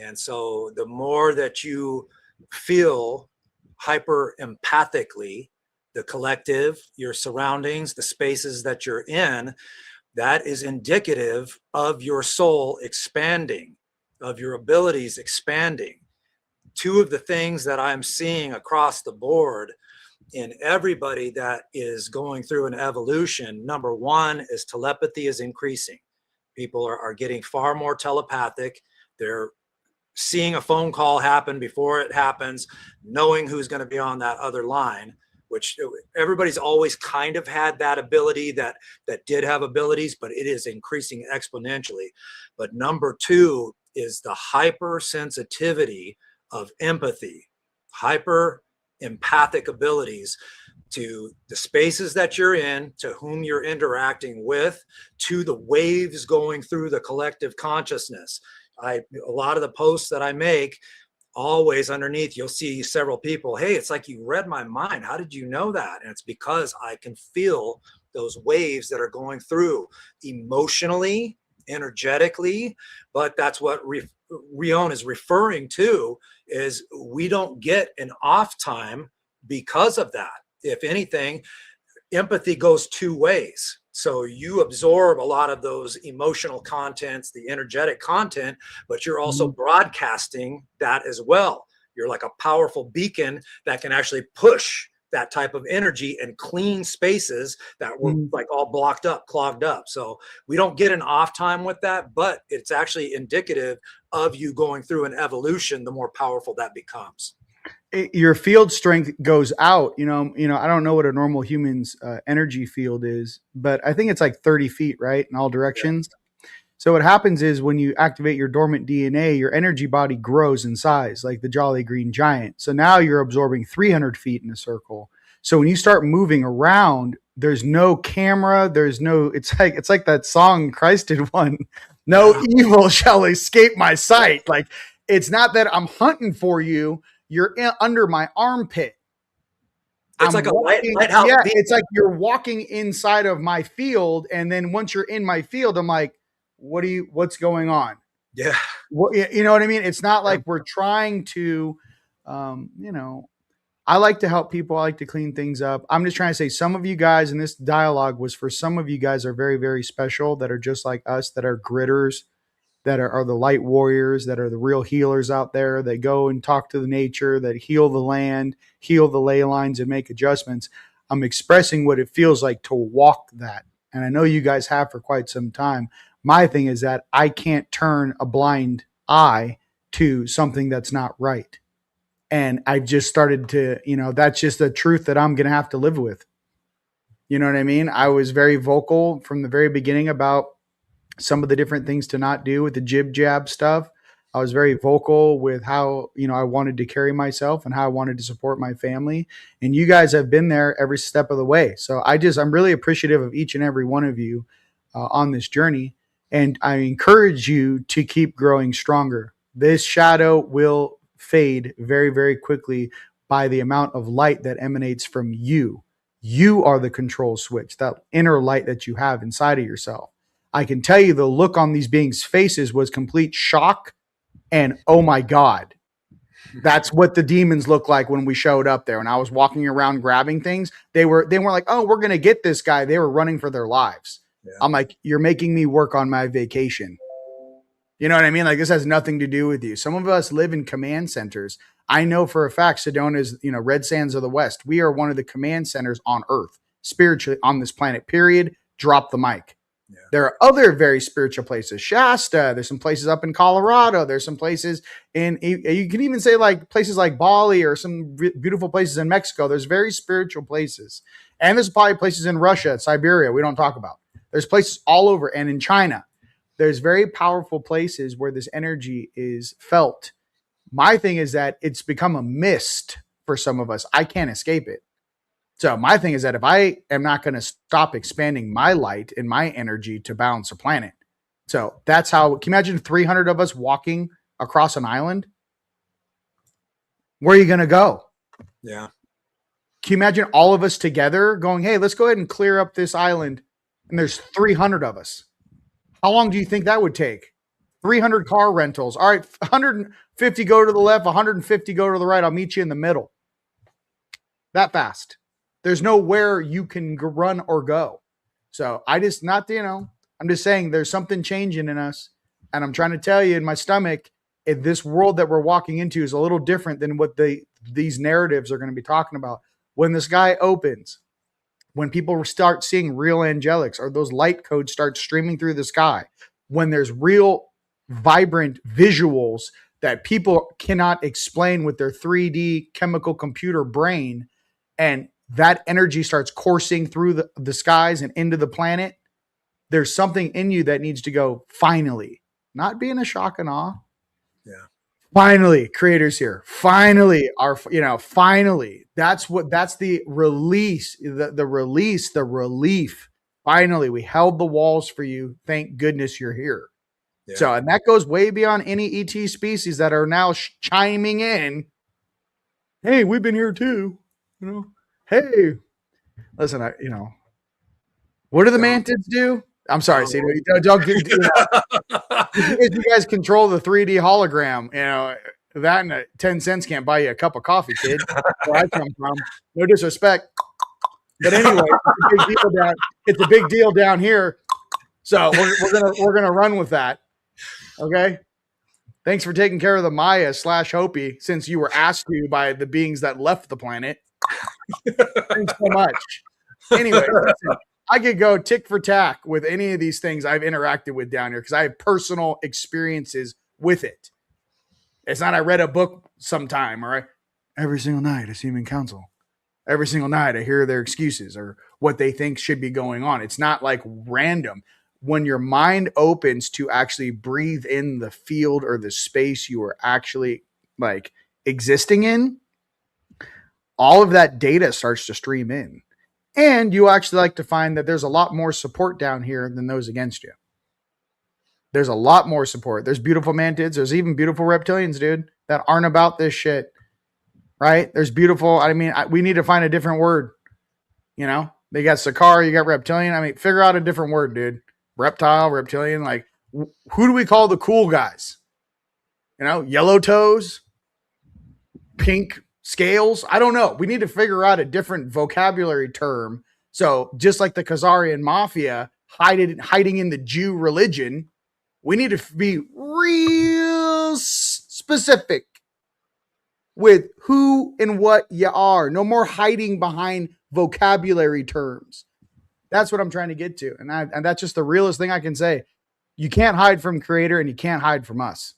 And so the more that you feel hyper empathically the collective, your surroundings, the spaces that you're in, that is indicative of your soul expanding, of your abilities expanding. Two of the things that I'm seeing across the board in everybody that is going through an evolution, number one is telepathy is increasing. People are getting far more telepathic. They're seeing a phone call happen before it happens, knowing who's going to be on that other line, which everybody's always kind of had that ability that did have abilities, but it is increasing exponentially. But number two is the hypersensitivity of empathy, hyper empathic abilities to the spaces that you're in, to whom you're interacting with, to the waves going through the collective consciousness. A lot of the posts that I make, always underneath, you'll see several people, hey, it's like you read my mind. How did you know that? And it's because I can feel those waves that are going through emotionally, energetically. But that's what Rion is referring to, is we don't get an off time because of that. If anything, empathy goes two ways. So you absorb a lot of those emotional contents, the energetic content, but you're also broadcasting that as well. You're like a powerful beacon that can actually push that type of energy and clean spaces that were like all blocked up, clogged up. So we don't get an off time with that, but it's actually indicative of you going through an evolution, the more powerful that becomes. Your field strength goes out, you know, I don't know what a normal human's energy field is, but I think it's like 30 feet, right? In all directions. Yeah. So what happens is when you activate your dormant DNA, your energy body grows in size, like the Jolly Green Giant. So now you're absorbing 300 feet in a circle. So when you start moving around, there's no camera. There's no, it's like that song Christ did one, no evil shall escape my sight. Like It's not that I'm hunting for you. You're under my armpit. It's like a lighthouse. Yeah, it's like you're walking inside of my field, and then once you're in my field, I'm like, what's going on? Yeah. You know what I mean? It's not like we're trying to, you know, I like to help people. I like to clean things up. I'm just trying to say some of you guys, and this dialogue was for some of you guys are very, very special, that are just like us, that are gritters, that are the light warriors, that are the real healers out there, that go and talk to the nature, that heal the land, heal the ley lines, and make adjustments. I'm expressing what it feels like to walk that. And I know you guys have for quite some time. My thing is that I can't turn a blind eye to something that's not right. And I just started to, you know, that's just the truth that I'm going to have to live with. You know what I mean? I was very vocal from the very beginning about some of the different things to not do with the jib jab stuff. I was very vocal with how, you know, I wanted to carry myself and how I wanted to support my family. And you guys have been there every step of the way. So I'm really appreciative of each and every one of you on this journey. And I encourage you to keep growing stronger. This shadow will fade very, very quickly by the amount of light that emanates from you. You are the control switch, that inner light that you have inside of yourself. I can tell you the look on these beings' faces was complete shock and, oh my God. That's what the demons looked like when we showed up there. When I was walking around grabbing things, they were like, oh, we're going to get this guy. They were running for their lives. Yeah. I'm like, you're making me work on my vacation. You know what I mean? Like, this has nothing to do with you. Some of us live in command centers. I know for a fact Sedona is, you know, Red Sands of the West. We are one of the command centers on Earth, spiritually on this planet, period. Drop the mic. Yeah. There are other very spiritual places. Shasta, there's some places up in Colorado. There's some places in, you can even say like places like Bali or some beautiful places in Mexico. There's very spiritual places. And there's probably places in Russia, Siberia, we don't talk about. There's places all over. And in China, there's very powerful places where this energy is felt. My thing is that it's become a mist for some of us. I can't escape it. So my thing is that if I am not going to stop expanding my light and my energy to balance the planet. So that's how, can you imagine 300 of us walking across an island? Where are you going to go? Yeah. Can you imagine all of us together going, hey, let's go ahead and clear up this island. And there's 300 of us. How long do you think that would take? 300 car rentals. All right, 150 go to the left, 150 go to the right. I'll meet you in the middle. That fast. There's nowhere you can run or go. So I'm just saying there's something changing in us. And I'm trying to tell you in my stomach, if this world that we're walking into is a little different than what these narratives are going to be talking about. When the sky opens, when people start seeing real angelics or those light codes start streaming through the sky, when there's real vibrant visuals that people cannot explain with their 3D chemical computer brain, and that energy starts coursing through the skies and into the planet, there's something in you that needs to go, finally, not be in a shock and awe. Yeah. Finally, creators here. Finally, finally. That's the release, the release, the relief. Finally, we held the walls for you. Thank goodness you're here. Yeah. So, and that goes way beyond any ET species that are now chiming in. Hey, we've been here too. You know, hey, listen, what do the mantids do? I'm sorry, see, don't you guys control the 3D hologram, that and 10 cents can't buy you a cup of coffee, kid. Where I come from. No disrespect. But anyway, it's a big deal down here. So we're gonna run with that. Okay. Thanks for taking care of the Maya / Hopi, since you were asked to by the beings that left the planet. Thanks so much. Anyway, listen, I could go tick for tack with any of these things I've interacted with down here because I have personal experiences with it. It's not I read a book sometime, or every single night I see them in council. Every single night I hear their excuses or what they think should be going on. It's not like random. When your mind opens to actually breathe in the field or the space you are actually like existing in, all of that data starts to stream in. And you actually like to find that there's a lot more support down here than those against you. There's a lot more support. There's beautiful mantids. There's even beautiful reptilians, dude, that aren't about this shit. Right? There's beautiful. I mean, we need to find a different word. You know, they got Sakara, you got reptilian. I mean, figure out a different word, dude. Reptile, reptilian. Like, who do we call the cool guys? You know, yellow toes, pink scales. I don't know. We need to figure out a different vocabulary term. So just like the Khazarian mafia hiding in the Jew religion, we need to be real specific with who and what you are. No more hiding behind vocabulary terms. That's what I'm trying to get to. And that's just the realest thing I can say. You can't hide from creator and you can't hide from us.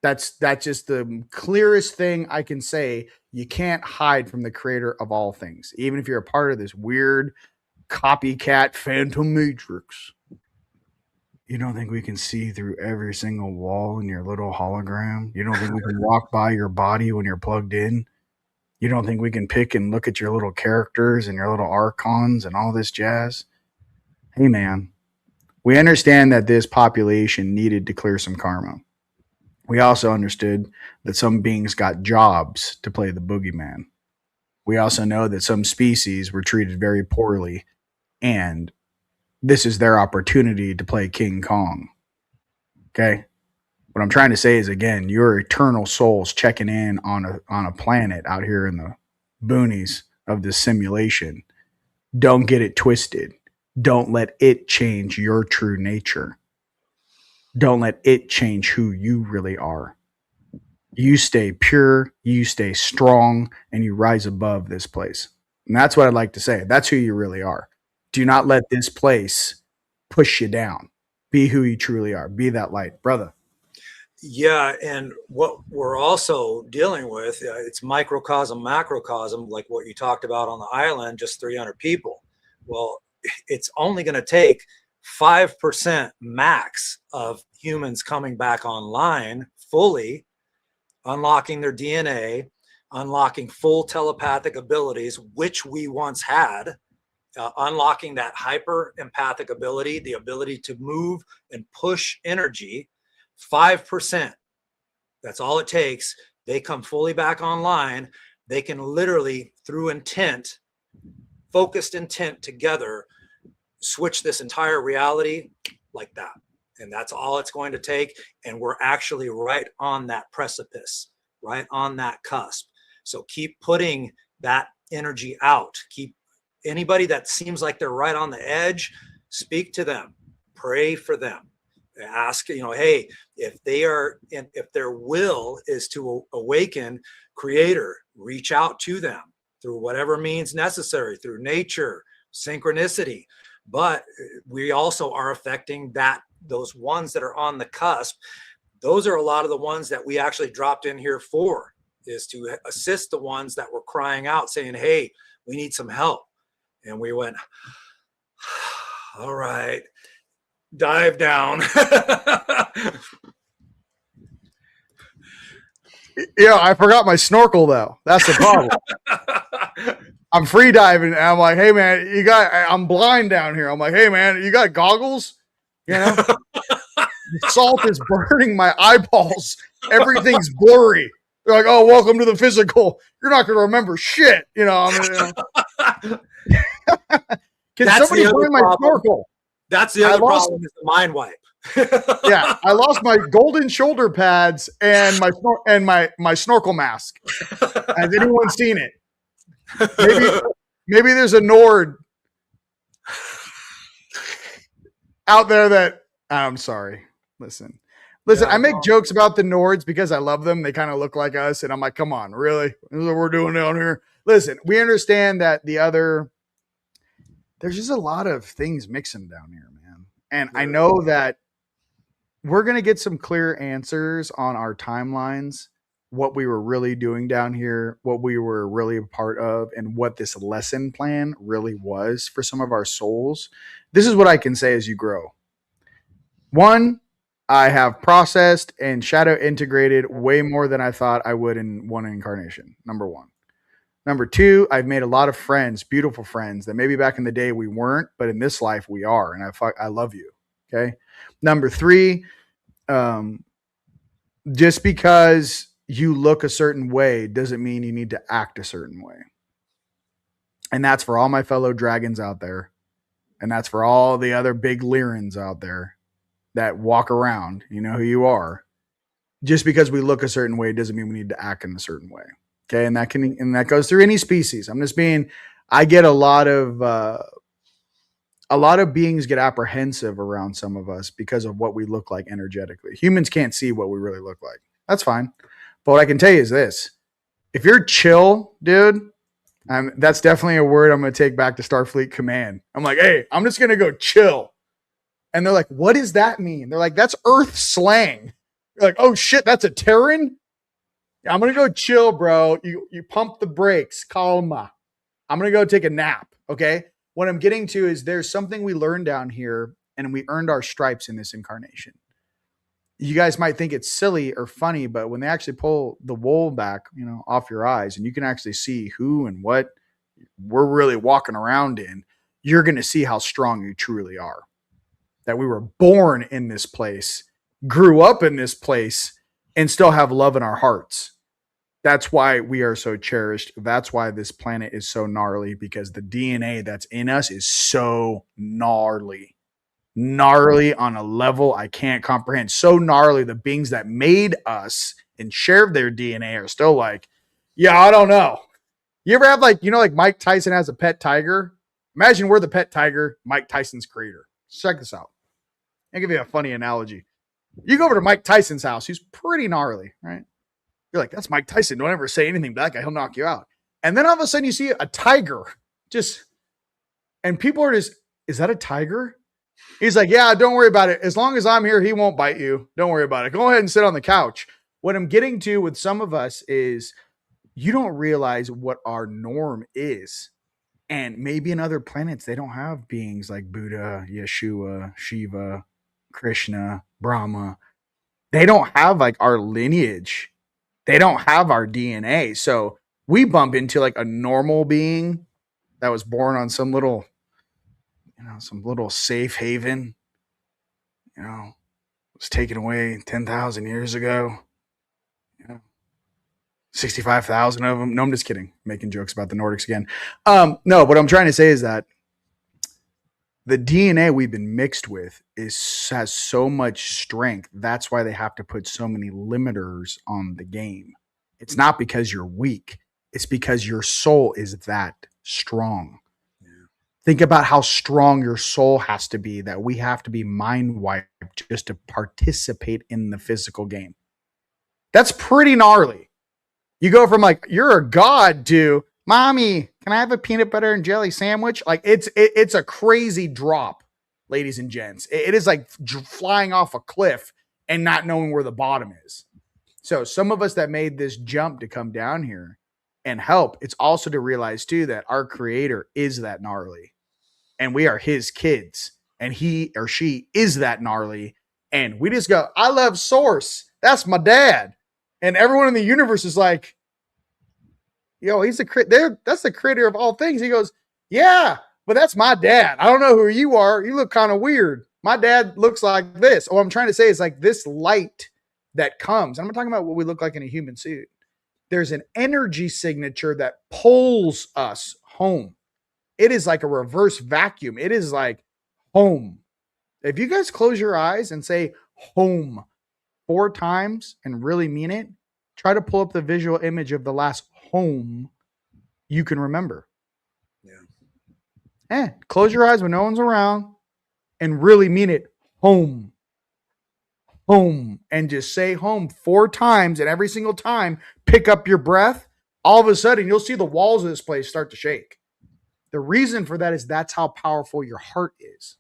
That's just the clearest thing I can say. You can't hide from the creator of all things, even if you're a part of this weird copycat phantom matrix. You don't think we can see through every single wall in your little hologram? You don't think we can walk by your body when you're plugged in? You don't think we can pick and look at your little characters and your little archons and all this jazz? Hey, man, we understand that this population needed to clear some karma. We also understood that some beings got jobs to play the boogeyman. We also know that some species were treated very poorly, and this is their opportunity to play King Kong. Okay? What I'm trying to say is, again, your eternal souls checking in on a planet out here in the boonies of this simulation. Don't get it twisted. Don't let it change your true nature. Don't let it change who you really are. You stay pure, you stay strong, and you rise above this place. And that's what I'd like to say. That's who you really are. Do not let this place push you down. Be who you truly are. Be that light, brother. Yeah, and what we're also dealing with, it's microcosm, macrocosm, like what you talked about on the island, just 300 people. Well, it's only going to take 5% max of humans coming back online fully, unlocking their DNA, unlocking full telepathic abilities, which we once had, unlocking that hyper empathic ability, the ability to move and push energy. 5%. That's all it takes. They come fully back online. They can literally, through intent, focused intent together, switch this entire reality like that. And that's all it's going to take. And we're actually right on that precipice, right on that cusp. So keep putting that energy out. Keep anybody that seems like they're right on the edge, speak to them, pray for them. Ask, hey, if their will is to awaken creator, reach out to them through whatever means necessary, through nature, synchronicity. But we also are affecting those ones that are on the cusp. Those are a lot of the ones that we actually dropped in here for, is to assist the ones that were crying out saying, hey, we need some help. And we went, all right, dive down. Yeah, I forgot my snorkel though. That's the problem. I'm free diving and I'm like, hey man, I'm blind down here. I'm like, hey man, you got goggles? The salt is burning my eyeballs. Everything's blurry. They're like, oh, welcome to the physical. You're not going to remember shit. Can somebody burn my snorkel? That's the other problem, is the mind wipe. Yeah, I lost my golden shoulder pads and my snorkel mask. Has anyone seen it? Maybe there's a Nord out there that I'm sorry. Listen. Yeah, I make jokes about the Nords because I love them. They kind of look like us, and I'm like, come on, really? This is what we're doing down here. Listen, we understand that there's just a lot of things mixing down here, man. And I know that we're going to get some clear answers on our timelines, what we were really doing down here, what we were really a part of, and what this lesson plan really was for some of our souls. This is what I can say as you grow. One, I have processed and shadow integrated way more than I thought I would in one incarnation. Number one. Number two, I've made a lot of friends, beautiful friends that maybe back in the day we weren't, but in this life we are. And I love you. Okay. Number 3, just because you look a certain way doesn't mean you need to act a certain way. And that's for all my fellow dragons out there. And that's for all the other big Lyrans out there that walk around. You know who you are. Just because we look a certain way doesn't mean we need to act in a certain way. Okay. And that goes through any species. I get a lot of beings get apprehensive around some of us because of what we look like energetically. Humans can't see what we really look like. That's fine. But what I can tell you is this. If you're chill, dude, that's definitely a word I'm going to take back to Starfleet Command. I'm like, hey, I'm just going to go chill. And they're like, what does that mean? They're like, that's Earth slang. You're like, oh shit, that's a Terran? I'm going to go chill, bro. You pump the brakes. Calma. I'm going to go take a nap. Okay. What I'm getting to is there's something we learned down here, and we earned our stripes in this incarnation. You guys might think it's silly or funny, but when they actually pull the wool back, off your eyes, and you can actually see who and what we're really walking around in, you're going to see how strong you truly are. That we were born in this place, grew up in this place, and still have love in our hearts. That's why we are so cherished. That's why this planet is so gnarly, because the DNA that's in us is so gnarly. Gnarly on a level I can't comprehend. So gnarly, the beings that made us and shared their DNA are still like, yeah, I don't know. You ever have like Mike Tyson has a pet tiger? Imagine we're the pet tiger, Mike Tyson's creator. Check this out. I'll give you a funny analogy. You go over to Mike Tyson's house. He's pretty gnarly, right? You're like, that's Mike Tyson. Don't ever say anything to that guy. He'll knock you out. And then all of a sudden you see a tiger and people are just, is that a tiger? He's like, yeah, don't worry about it. As long as I'm here, he won't bite you. Don't worry about it. Go ahead and sit on the couch. What I'm getting to with some of us is you don't realize what our norm is. And maybe in other planets, they don't have beings like Buddha, Yeshua, Shiva, Krishna, Brahma. They don't have like our lineage. They don't have our DNA. So we bump into like a normal being that was born on some little safe haven, was taken away 10,000 years ago. 65,000 of them. No, I'm just kidding. Making jokes about the Nordics again. No, what I'm trying to say is that the DNA we've been mixed with has so much strength. That's why they have to put so many limiters on the game. It's not because you're weak. It's because your soul is that strong. Yeah. Think about how strong your soul has to be, that we have to be mind wiped just to participate in the physical game. That's pretty gnarly. You go from like, you're a god to, mommy, can I have a peanut butter and jelly sandwich? Like it's a crazy drop, ladies and gents. It is like flying off a cliff and not knowing where the bottom is. So some of us that made this jump to come down here and help, it's also to realize too that our creator is that gnarly and we are his kids and he or she is that gnarly. And we just go, I love Source. That's my dad. And everyone in the universe is like, yo, he's that's the creator of all things. He goes, yeah, but that's my dad. I don't know who you are. You look kind of weird. My dad looks like this. What I'm trying to say is like this light that comes. I'm not talking about what we look like in a human suit. There's an energy signature that pulls us home. It is like a reverse vacuum. It is like home. If you guys close your eyes and say home 4 times and really mean it, try to pull up the visual image of the last home you can remember. Yeah. Close your eyes when no one's around and really mean it. Home. Home. And just say home 4 times, and every single time pick up your breath. All of a sudden you'll see the walls of this place start to shake. The reason for that is that's how powerful your heart is.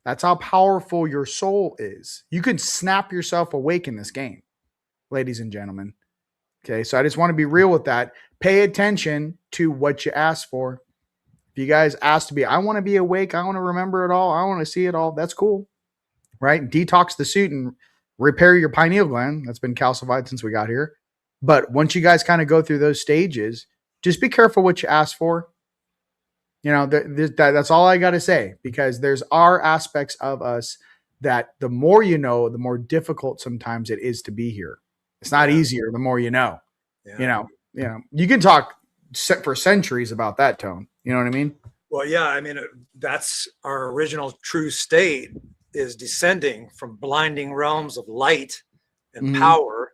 That's how powerful your soul is. You can snap yourself awake in this game, ladies and gentlemen. Okay, so I just want to be real with that. Pay attention to what you ask for. If you guys ask to be, I want to be awake, I want to remember it all, I want to see it all, that's cool, right? Detox the suit and repair your pineal gland. That's been calcified since we got here. But once you guys kind of go through those stages, just be careful what you ask for. You know, that's all I got to say, because there's are aspects of us that the more you know, the more difficult sometimes it is to be here. It's not easier the more you know. Yeah. You can talk for centuries about that, Tone. You know what I mean? Well, yeah, I mean, that's our original true state, is descending from blinding realms of light and power.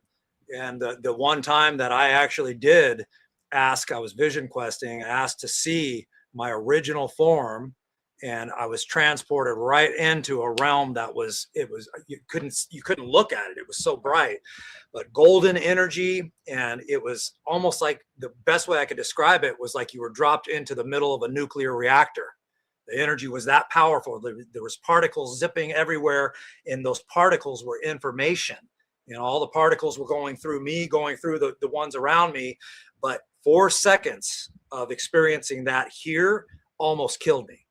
And the one time that I actually did ask, I was vision questing, asked to see my original form, and I was transported right into a realm that was, you couldn't look at it. It was so bright, but golden energy. And it was almost like, the best way I could describe it was like you were dropped into the middle of a nuclear reactor. The energy was that powerful. There was particles zipping everywhere, and those particles were information. You know, all the particles were going through me, going through the ones around me. But 4 seconds of experiencing that here almost killed me.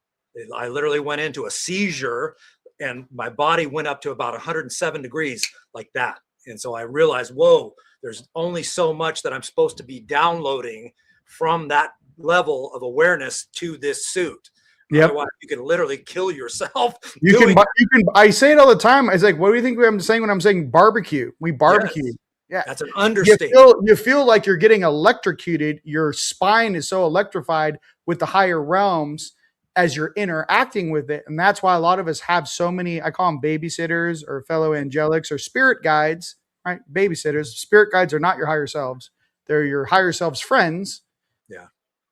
I literally went into a seizure, and my body went up to about 107 degrees like that. And so I realized, whoa, there's only so much that I'm supposed to be downloading from that level of awareness to this suit. Yep. Otherwise, you can literally kill yourself. You can. I say it all the time. It's like, what do you think I'm saying when I'm saying barbecue? We barbecue. Yes. Yeah, that's an understatement. You feel like you're getting electrocuted. Your spine is so electrified with the higher realms as you're interacting with it. And that's why a lot of us have so many, I call them babysitters or fellow angelics or spirit guides, right? Babysitters. Spirit guides are not your higher selves. They're your higher selves friends. Yeah.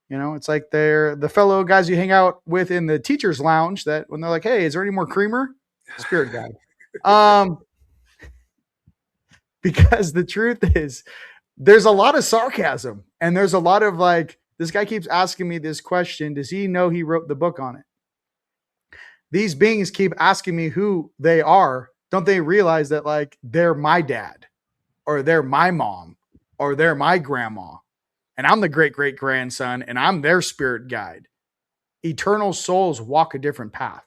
You know, it's like they're the fellow guys you hang out with in the teacher's lounge that when they're like, hey, is there any more creamer? Spirit guide. Because the truth is, there's a lot of sarcasm, and there's a lot of like, this guy keeps asking me this question. Does he know he wrote the book on it? These beings keep asking me who they are. Don't they realize that like they're my dad, or they're my mom, or they're my grandma, and I'm the great-great-grandson, and I'm their spirit guide. Eternal souls walk a different path.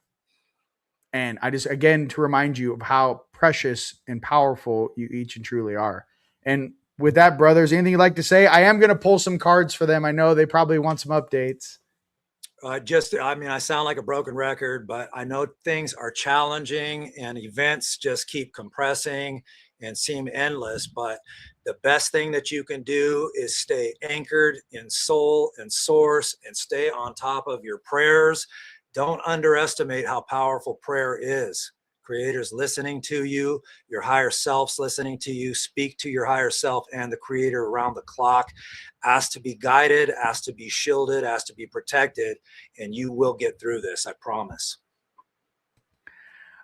And I just, again, to remind you of how precious and powerful you each and truly are. And with that, brothers, anything you'd like to say? I am going to pull some cards for them. I know they probably want some updates. I sound like a broken record, but I know things are challenging and events just keep compressing and seem endless. But the best thing that you can do is stay anchored in soul and source, and stay on top of your prayers. Don't underestimate how powerful prayer is. Creator's listening to you, your higher self's listening to you. Speak to your higher self and the creator around the clock. Ask to be guided, ask to be shielded, ask to be protected, and you will get through this, I promise.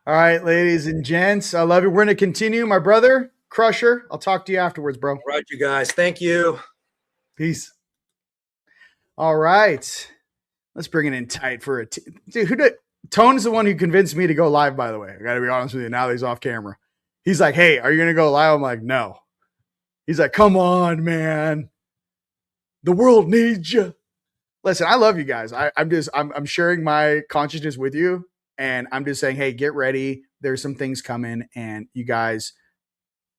All right, ladies and gents, I love you. We're going to continue. My brother, Crusher, I'll talk to you afterwards, bro. All right, you guys. Thank you. Peace. All right. Let's bring it in tight for a dude. Tone's the one who convinced me to go live, by the way. I got to be honest with you. Now that he's off camera. He's like, hey, are you going to go live? I'm like, no. He's like, come on, man. The world needs you. Listen, I love you guys. I'm sharing my consciousness with you. And I'm just saying, hey, get ready. There's some things coming. And you guys,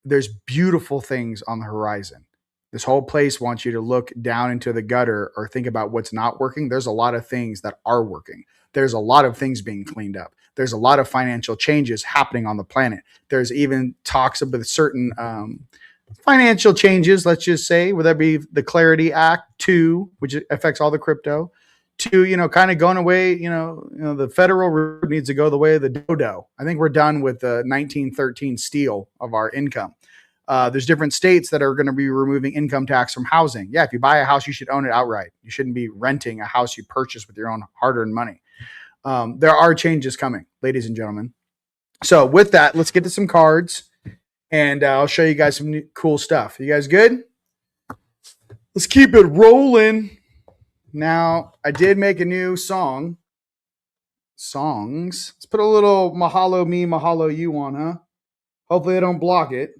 there's beautiful things on the horizon. This whole place wants you to look down into the gutter or think about what's not working. There's a lot of things that are working. There's a lot of things being cleaned up. There's a lot of financial changes happening on the planet. There's even talks about certain financial changes, let's just say, whether that be the Clarity Act 2, which affects all the crypto, to, kind of going away, the federal road needs to go the way of the dodo. I think we're done with the 1913 steal of our income. There's different states that are going to be removing income tax from housing. Yeah, if you buy a house, you should own it outright. You shouldn't be renting a house you purchased with your own hard-earned money. There are changes coming, ladies and gentlemen. So with that, let's get to some cards, and I'll show you guys some cool stuff. You guys good? Let's keep it rolling. Now, I did make a new songs. Let's put a little Mahalo Me, Mahalo You on, huh? Hopefully I don't block it.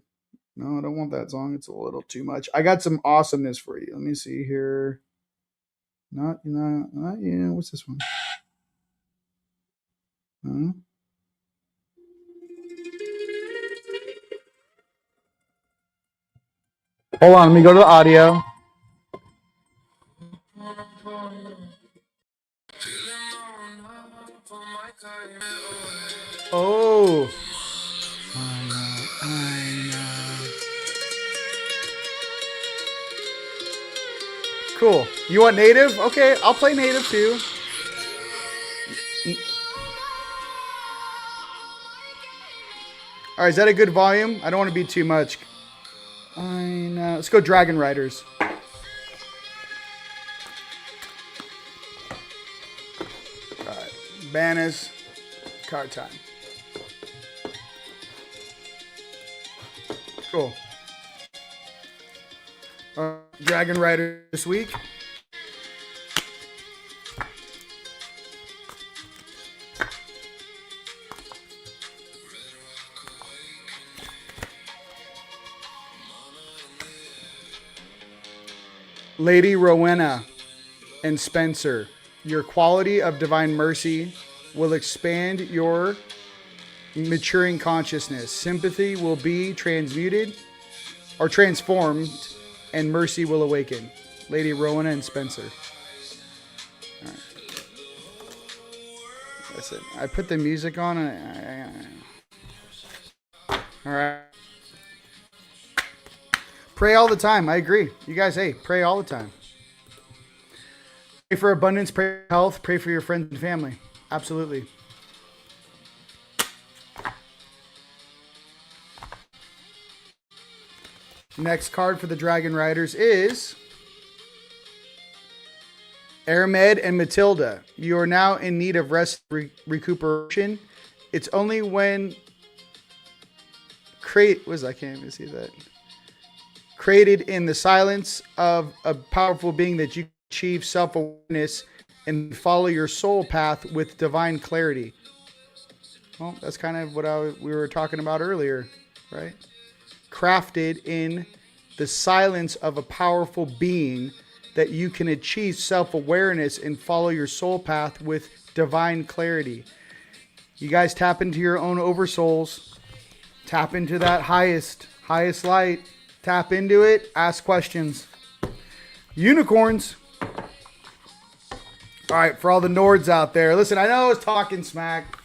No, I don't want that song. It's a little too much. I got some awesomeness for you. Let me see here. Not you. What's this one? Huh? Hold on. Let me go to the audio. Cool. You want native? Okay, I'll play native too. All right, is that a good volume? I don't want to be too much. Let's go Dragon Riders. All right, banners, card time. Cool. Dragon Rider this week. Lady Rowena and Spencer, your quality of divine mercy will expand your maturing consciousness. Sympathy will be transmuted or transformed, and mercy will awaken. Lady Rowena and Spencer. All right. Listen, I put the music on. All right. Pray all the time. I agree. You guys, hey, pray all the time. Pray for abundance, pray for health, pray for your friends and family. Absolutely. Next card for the Dragon Riders is Aramed and Matilda. You are now in need of rest recuperation. It's only when I can't even see that. Created in the silence of a powerful being that you achieve self-awareness and follow your soul path with divine clarity. Well, that's kind of what we were talking about earlier, right? Crafted in the silence of a powerful being that you can achieve self-awareness and follow your soul path with divine clarity. You guys tap into your own oversouls. Tap into that highest light. Tap into it. Ask questions. Unicorns. All right, for all the Nords out there. Listen, I know I was talking smack.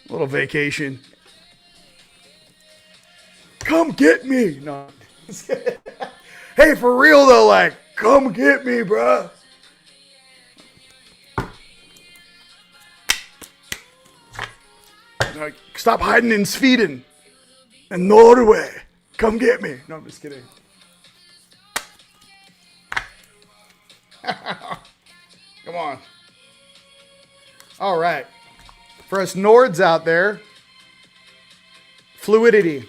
A little vacation. Come get me. No. Hey, for real though, like, come get me, bruh. Like, stop hiding in Sweden and Norway. Come get me. No, I'm just kidding. Come on. All right. For us Nords out there, fluidity.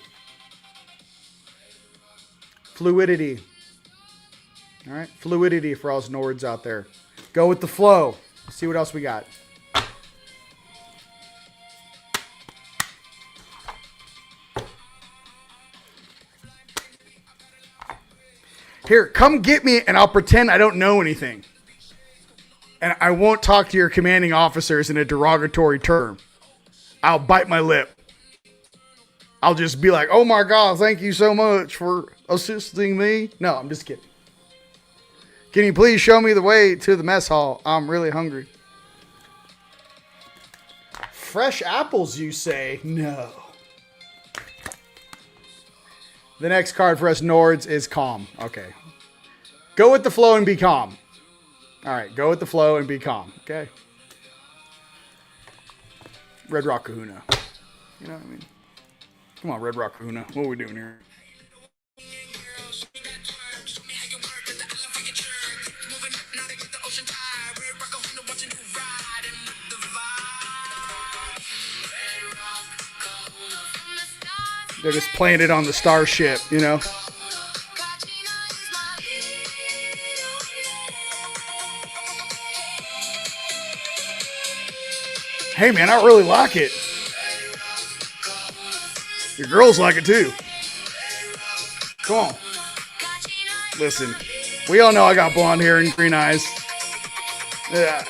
Fluidity. All right. Fluidity for us Nords out there. Go with the flow. Let's see what else we got. Here, come get me and I'll pretend I don't know anything. And I won't talk to your commanding officers in a derogatory term. I'll bite my lip. I'll just be like, oh my God, thank you so much for assisting me. No, I'm just kidding. Can you please show me the way to the mess hall? I'm really hungry. Fresh apples, you say? No. The next card for us Nords is calm. Okay. Go with the flow and be calm. All right. Go with the flow and be calm. Okay. Red Rock Kahuna. You know what I mean? Come on, Red Rock Kahuna. What are we doing here? They're just playing it on the starship, you know? Hey, man, I really like it. Your girls like it, too. Come on. Listen, we all know I got blonde hair and green eyes. Yeah,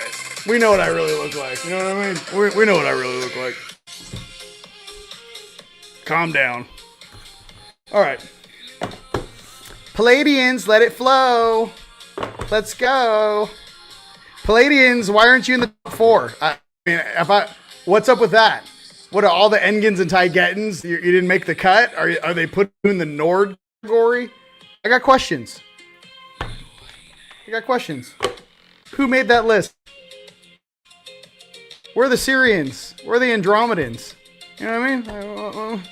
we know what I really look like. You know what I mean? We know what I really look like. Calm down. All right. Palladians, let it flow. Let's go. Palladians, why aren't you in the top 4? I mean, what's up with that? What are all the Engins and Taigetans? You didn't make the cut? Are they put you in the Nord category? I got questions. I got questions. Who made that list? Where are the Syrians? Where are the Andromedans? You know what I mean?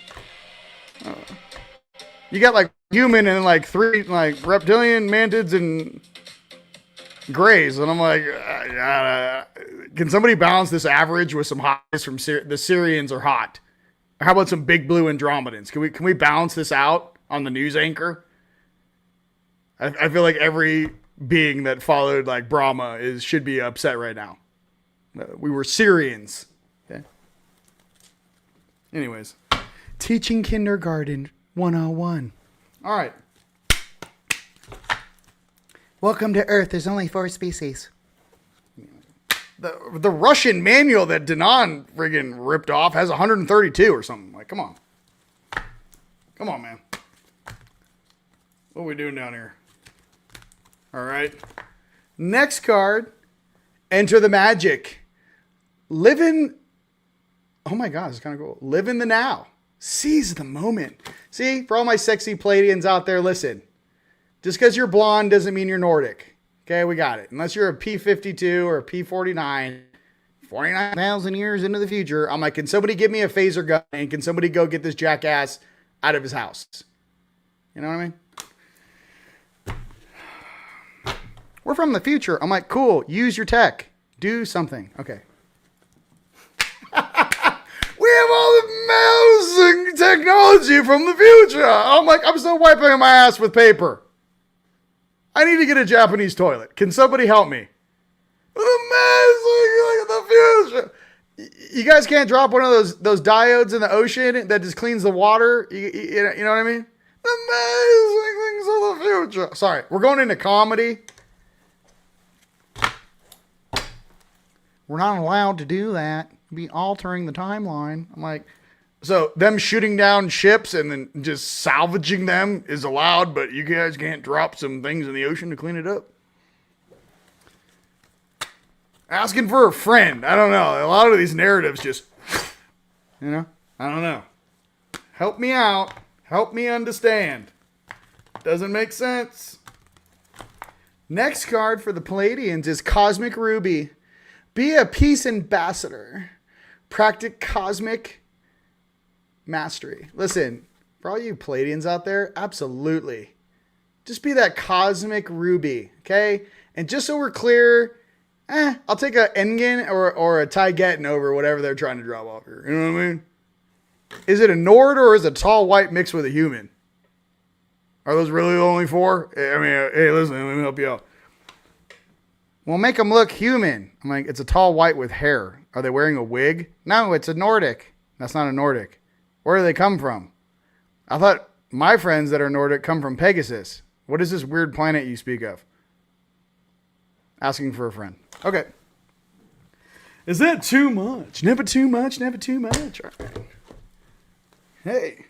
You got like human and like 3 like reptilian, mantids, and grays, and I'm like, can somebody balance this average with some hotness from the Syrians are hot? Or how about some big blue Andromedans? Can we balance this out on the news anchor? I feel like every being that followed like Brahma should be upset right now. We were Syrians. Okay. Anyways, teaching kindergarten 101. All right. Welcome to Earth. There's only 4 species. The Russian manual that Danon friggin' ripped off has 132 or something. Like, come on. Come on, man. What are we doing down here? All right. Next card. Enter the magic. Live in... Oh my God, it's kind of cool. Live in the now. Seize the moment. See, for all my sexy Palladians out there, listen. Just because you're blonde doesn't mean you're Nordic. Okay, we got it. Unless you're a P52 or a P49, 49,000 years into the future, I'm like, can somebody give me a phaser gun and can somebody go get this jackass out of his house? You know what I mean? We're from the future. I'm like, cool, use your tech. Do something. Okay. We have all the amazing technology from the future. I'm like, I'm still wiping my ass with paper. I need to get a Japanese toilet. Can somebody help me? Amazing, look at the future. You guys can't drop one of those diodes in the ocean that just cleans the water. You know what I mean? Amazing things of the future. Sorry, we're going into comedy. We're not allowed to do that. Be altering the timeline. I'm like, so them shooting down ships and then just salvaging them is allowed, but you guys can't drop some things in the ocean to clean it up? Asking for a friend. I don't know. A lot of these narratives just, you know, I don't know. Help me out. Help me understand. Doesn't make sense. Next card for the Palladians is Cosmic Ruby. Be a peace ambassador. Practice cosmic mastery. Listen, for all you Palladians out there, absolutely. Just be that cosmic ruby, okay? And just so we're clear, I'll take a Engen or a Taigetin over whatever they're trying to drop off here. You know what I mean? Is it a Nord or is it a tall white mixed with a human? Are those really the only 4? I mean, hey, listen, let me help you out. Well, make them look human. I'm like, it's a tall white with hair. Are they wearing a wig? No, it's a Nordic. That's not a Nordic. Where do they come from? I thought my friends that are Nordic come from Pegasus. What is this weird planet you speak of? Asking for a friend. Okay. Is that too much? Never too much, never too much. All right. Hey.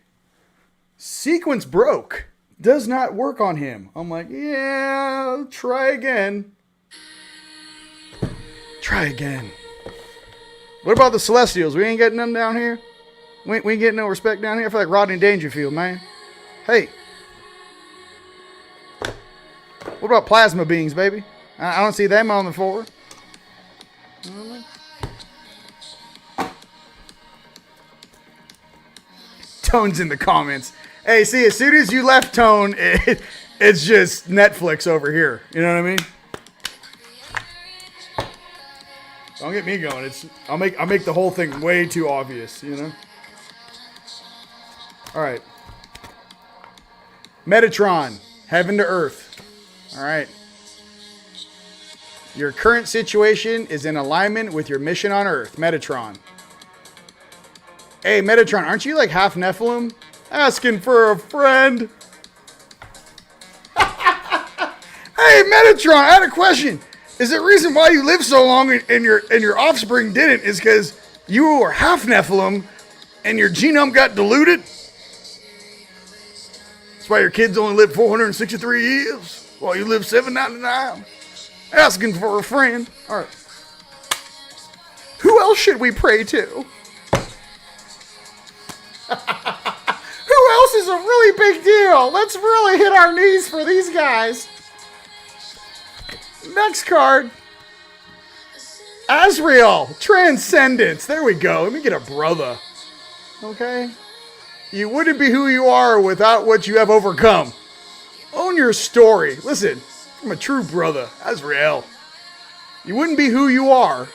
Sequence broke. Does not work on him. I'm like, yeah, try again. Try again. What about the Celestials? We ain't getting them down here? We ain't getting no respect down here? I feel like Rodney Dangerfield, man. Hey. What about plasma beings, baby? I don't see them on the floor. Tone's in the comments. Hey, see, as soon as you left Tone, it's just Netflix over here. You know what I mean? Don't get me going. I'll make the whole thing way too obvious, you know? All right. Metatron, heaven to earth. All right. Your current situation is in alignment with your mission on Earth, Metatron. Hey, Metatron, aren't you like half Nephilim? Asking for a friend. Hey, Metatron, I had a question. Is the reason why you lived so long and your offspring didn't is because you were half Nephilim and your genome got diluted? That's why your kids only lived 463 years while you lived 799. Asking for a friend. All right. Who else should we pray to? Who else is a really big deal? Let's really hit our knees for these guys. Next card. Azrael, Transcendence. There we go. Let me get a brother. Okay? You wouldn't be who you are without what you have overcome. Own your story. Listen, I'm a true brother, Azrael. You wouldn't be who you are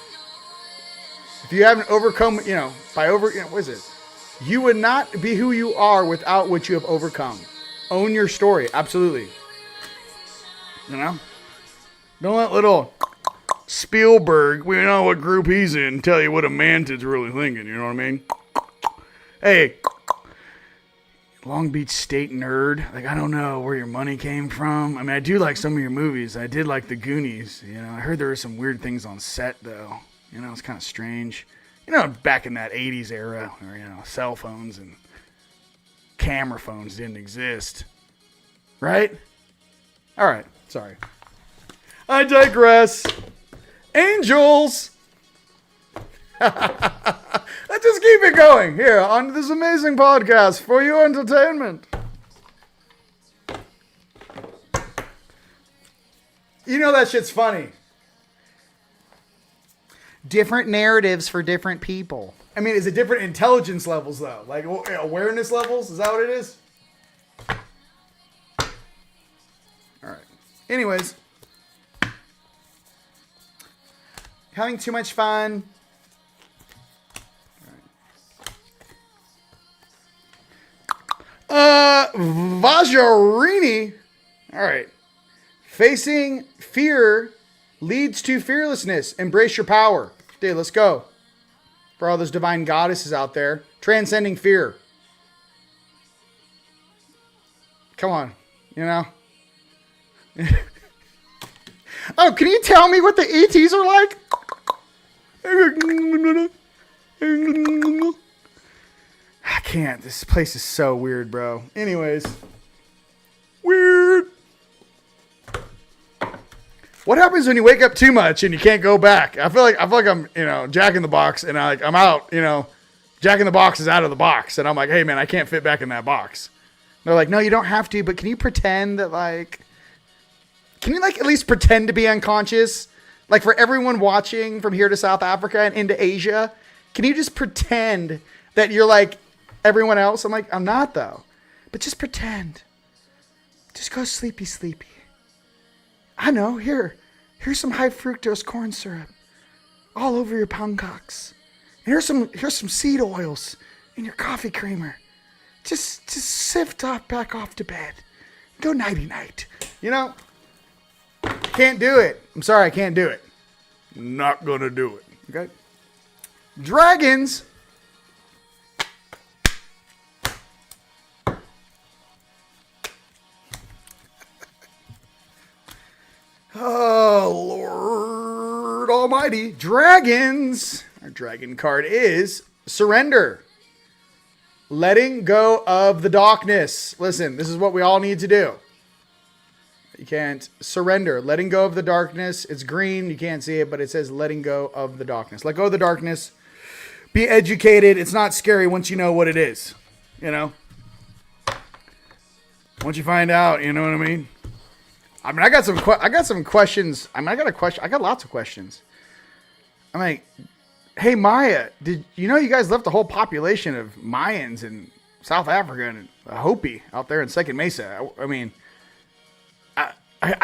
if you haven't overcome, what is it? You would not be who you are without what you have overcome. Own your story. Absolutely. Don't let little Spielberg, we know what group he's in, tell you what a mantid's really thinking. You know what I mean? Hey, Long Beach State nerd. Like, I don't know where your money came from. I mean, I do like some of your movies. I did like The Goonies. I heard there were some weird things on set, though. It's kind of strange. Back in that 80s era where, cell phones and camera phones didn't exist. Right? All right. Sorry. I digress. Angels. Let's just keep it going here on this amazing podcast for your entertainment. That shit's funny. Different narratives for different people. I mean, is it different intelligence levels, though? Like awareness levels? Is that what it is? All right. Anyways. Having too much fun. Vajarini. All right. Facing fear leads to fearlessness. Embrace your power. Dude, let's go. For all those divine goddesses out there. Transcending fear. Come on. Oh, can you tell me what the ETs are like? I can't. This place is so weird, bro. Anyways. Weird. What happens when you wake up too much and you can't go back? I feel like I'm, Jack in the Box and I'm out, Jack in the Box is out of the box. And I'm like, hey man, I can't fit back in that box. And they're like, no, you don't have to, but can you pretend that can you at least pretend to be unconscious? Like for everyone watching from here to South Africa and into Asia, can you just pretend that you're like everyone else? I'm like, I'm not though. But just pretend. Just go sleepy. I know, here's some high fructose corn syrup all over your pancakes. And here's some seed oils in your coffee creamer. Just sift back off to bed. Go nighty-night. Can't do it. I'm sorry, I can't do it. Not gonna do it. Okay? Dragons. Oh, Lord Almighty. Dragons. Our dragon card is surrender. Letting go of the darkness. Listen, this is what we all need to do. You can't surrender. Letting go of the darkness. It's green. You can't see it, but it says letting go of the darkness. Let go of the darkness. Be educated. It's not scary once you know what it is. Once you find out, you know what I mean? I got some questions. I got lots of questions. I'm like, hey, Maya, did you know you guys left the whole population of Mayans in South Africa and Hopi out there in Second Mesa? I mean,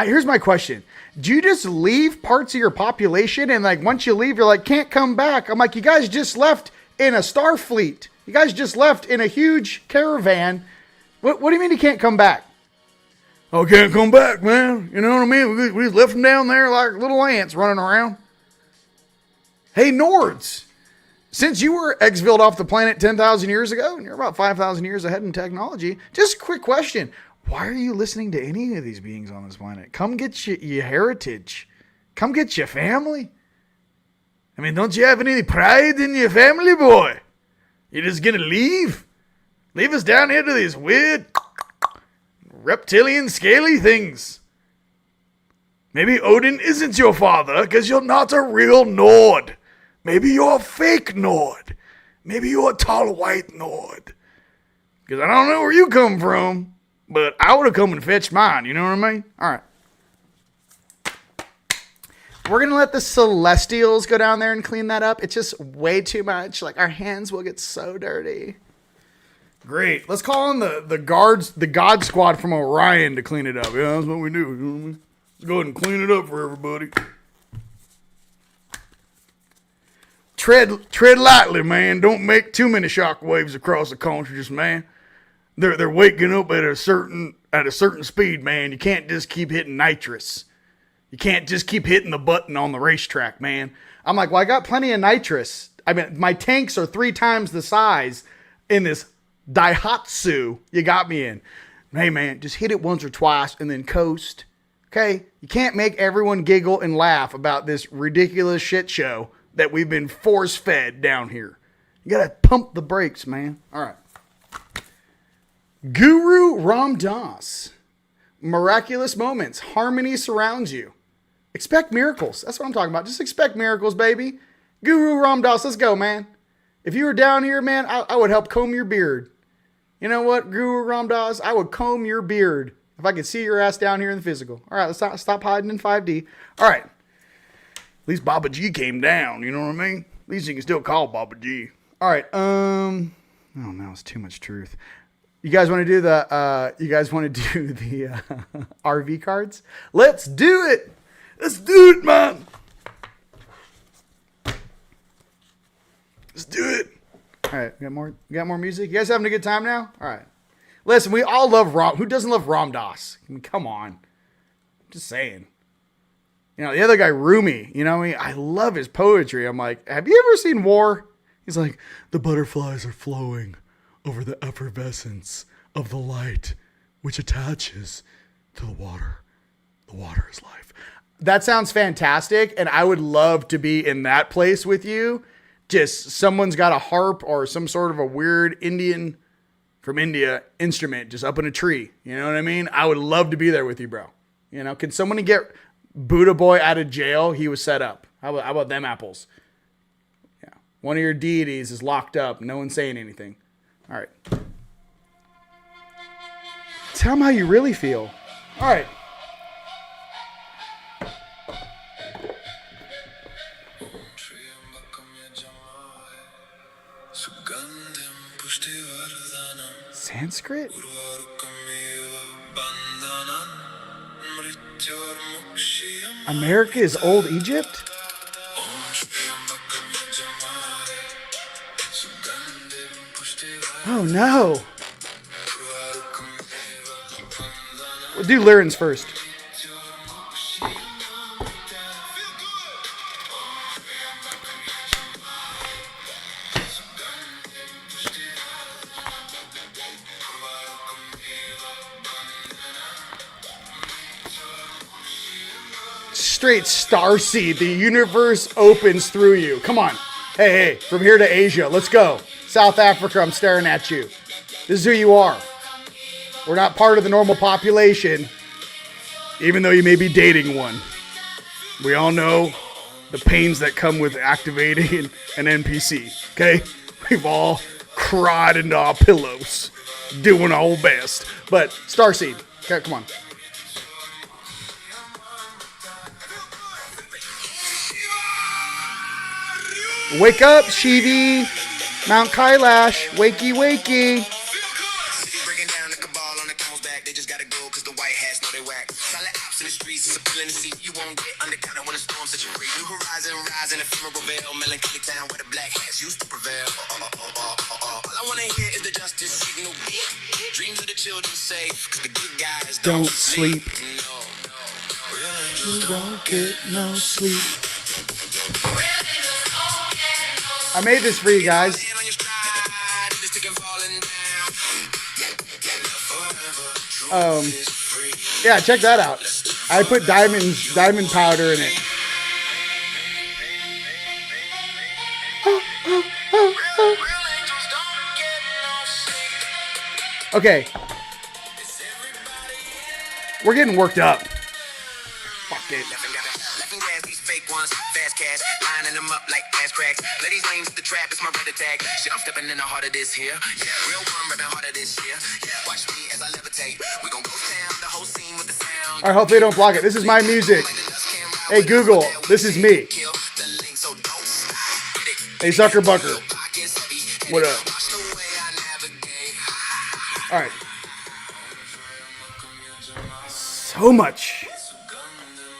here's my question. Do you just leave parts of your population and once you leave, you're like, can't come back? I'm like, you guys just left in a Starfleet. You guys just left in a huge caravan. What do you mean you can't come back? Oh, can't come back, man. You know what I mean? We left them down there like little ants running around. Hey, Nords, since you were exiled off the planet 10,000 years ago, and you're about 5,000 years ahead in technology, just a quick question. Why are you listening to any of these beings on this planet? Come get your heritage. Come get your family. I mean, don't you have any pride in your family, boy? You're just going to leave? Leave us down here to these weird reptilian scaly things. Maybe Odin isn't your father because you're not a real Nord. Maybe you're a fake Nord. Maybe you're a tall white Nord. Because I don't know where you come from, but I would have come and fetched mine. You know what I mean? All right. We're going to let the Celestials go down there and clean that up. It's just way too much. Like, our hands will get so dirty. Great. Let's call on the guards, the God Squad from Orion to clean it up. Yeah, that's what we do. Let's go ahead and clean it up for everybody. Tread lightly, man. Don't make too many shock waves across the consciousness, man. They're waking up at a certain speed, man. You can't just keep hitting nitrous. You can't just keep hitting the button on the racetrack, man. I'm like, well, I got plenty of nitrous. I mean, my tanks are 3 times the size in this Daihatsu you got me in. Hey, man, just hit it once or twice and then coast. Okay? You can't make everyone giggle and laugh about this ridiculous shit show that we've been force-fed down here. You got to pump the brakes, man. All right. Guru Ram Das. Miraculous moments. Harmony surrounds you. Expect miracles. That's what I'm talking about. Just expect miracles, baby. Guru Ram Das, let's go, man. If you were down here, man, I would help comb your beard. You know what, Guru Ram Das? I would comb your beard if I could see your ass down here in the physical. All right, let's stop hiding in 5D. All right. At least Baba G came down, you know what I mean? At least you can still call Baba G. All right, oh no, it's too much truth. You guys want to do the RV cards? Let's do it. Let's do it, man. Let's do it. All right, got more music? You guys having a good time now? All right. Listen, we all love Ram. Who doesn't love Ram Dass? I mean, come on. Just saying. You know, the other guy, Rumi, you know what I mean? I love his poetry. I'm like, have you ever seen War? He's like, the butterflies are flowing over the effervescence of the light, which attaches to the water. The water is life. That sounds fantastic, and I would love to be in that place with you. Just someone's got a harp or some sort of a weird Indian from India instrument just up in a tree. You know what I mean? I would love to be there with you, bro. You know, can someone get Buddha Boy out of jail? He was set up. How about them apples? Yeah. One of your deities is locked up. No one's saying anything. All right. Tell them how you really feel. All right. Sanskrit? America is old Egypt? Oh no. We'll do Lyrins first. Straight starseed. The universe opens through you. Come on. Hey, from here to Asia. Let's go. South Africa, I'm staring at you. This is who you are. We're not part of the normal population, even though you may be dating one. We all know the pains that come with activating an NPC, okay? We've all cried into our pillows, doing our best. But starseed, okay, come on. Wake up, Shivi. Mount Kailash. Wakey, wakey. Breaking down the cabal on the camel's back. They just gotta go because the white hats know they whack. Solid ops in the streets, it's a pill in the seat. You won't get undercounted when the storm set you free. New horizon, rising, ephemeral veil. Melancholy town where the black hats used to prevail. All I wanna hear is the justice signal beat. Dreams of the children safe, because the good guys Don't sleep. No. Real You angels don't get no sleep. I made this for you guys. Yeah, check that out. I put diamond powder in it. Okay. We're getting worked up. Fuck it. Fake ones, fast cash, lining them up like ass cracks. Ladies lanes at the trap, it's my red attack. Shit, I'm stepping in the heart of this here. Yeah, real one, rapping harder this year. Yeah, watch me as I levitate. We gon' go down the whole scene with the sound. Alright, hopefully they don't block it. This is my music. Hey, Google, this is me. Hey, Zuckerbucker. What up? All right. So much.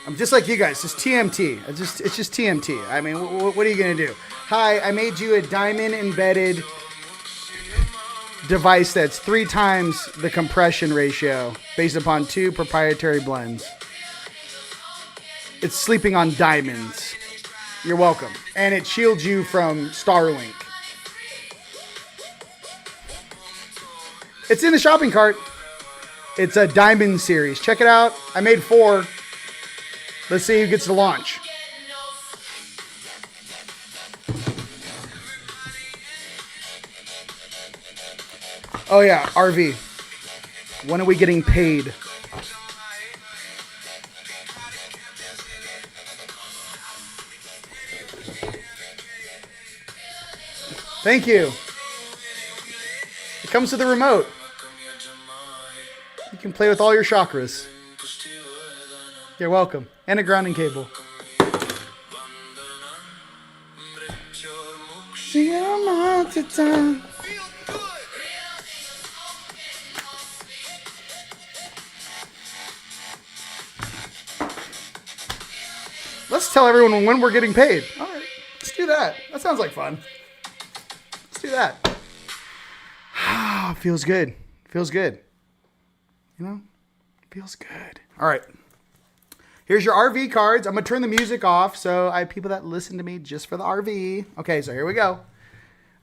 I'm just like you guys. It's TMT. It's just TMT. I mean, what are you gonna do? Hi, I made you a diamond embedded device that's 3 times the compression ratio based upon 2 proprietary blends. It's sleeping on diamonds. You're welcome. And it shields you from Starlink. It's in the shopping cart. It's a diamond series. Check it out. I made 4. Let's see who gets to launch. Oh yeah, RV. When are we getting paid? Thank you. It comes with the remote. You can play with all your chakras. You're welcome. And a grounding cable. Let's tell everyone when we're getting paid. All right, let's do that. That sounds like fun. Let's do that. Feels good. Feels good. You know? Feels good. All right. Here's your RV cards. I'm going to turn the music off so I have people that listen to me just for the RV. Okay, so here we go.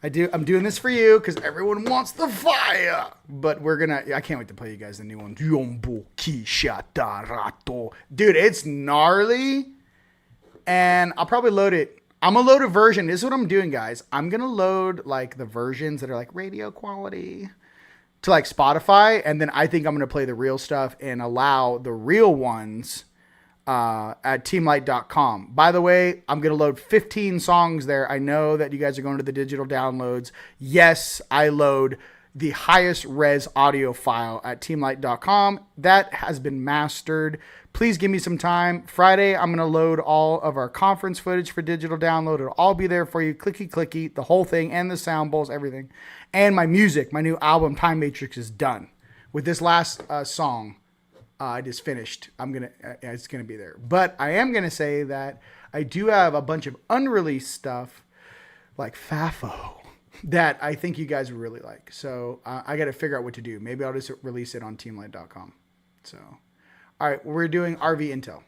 I'm doing this for you because everyone wants the fire. But I can't wait to play you guys the new one. Dude, it's gnarly. And I'll probably load it. I'm going to load a version. This is what I'm doing, guys. I'm going to load like the versions that are like radio quality to like Spotify. And then I think I'm going to play the real stuff and allow the real ones at TeamLight.com. By the way, I'm going to load 15 songs there. I know that you guys are going to the digital downloads. Yes, I load the highest res audio file at TeamLight.com. That has been mastered. Please give me some time. Friday, I'm going to load all of our conference footage for digital download. It'll all be there for you. Clicky, clicky, the whole thing, and the sound bowls, everything. And my music, my new album, Time Matrix, is done. With this last song, I just finished. It's going to be there. But I am going to say that I do have a bunch of unreleased stuff, like Fafo, that I think you guys would really like. So I got to figure out what to do. Maybe I'll just release it on TeamLight.com. So... all right, we're doing RV Intel.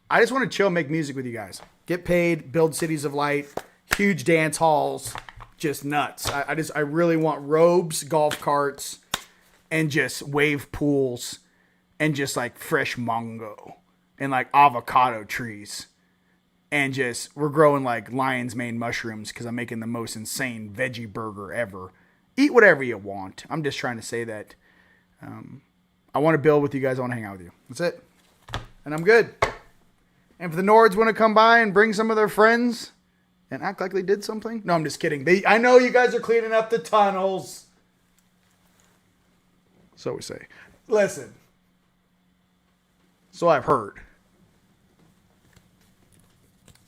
I just want to chill, make music with you guys. Get paid, build cities of light, huge dance halls, just nuts. I really want robes, golf carts, and just wave pools, and just like fresh mango, and like avocado trees. And just, we're growing like lion's mane mushrooms because I'm making the most insane veggie burger ever. Eat whatever you want. I'm just trying to say that... I want to build with you guys. I want to hang out with you. That's it. And I'm good. And if the Nords want to come by and bring some of their friends and act like they did something. No, I'm just kidding. I know you guys are cleaning up the tunnels. So we say. Listen. So I've heard.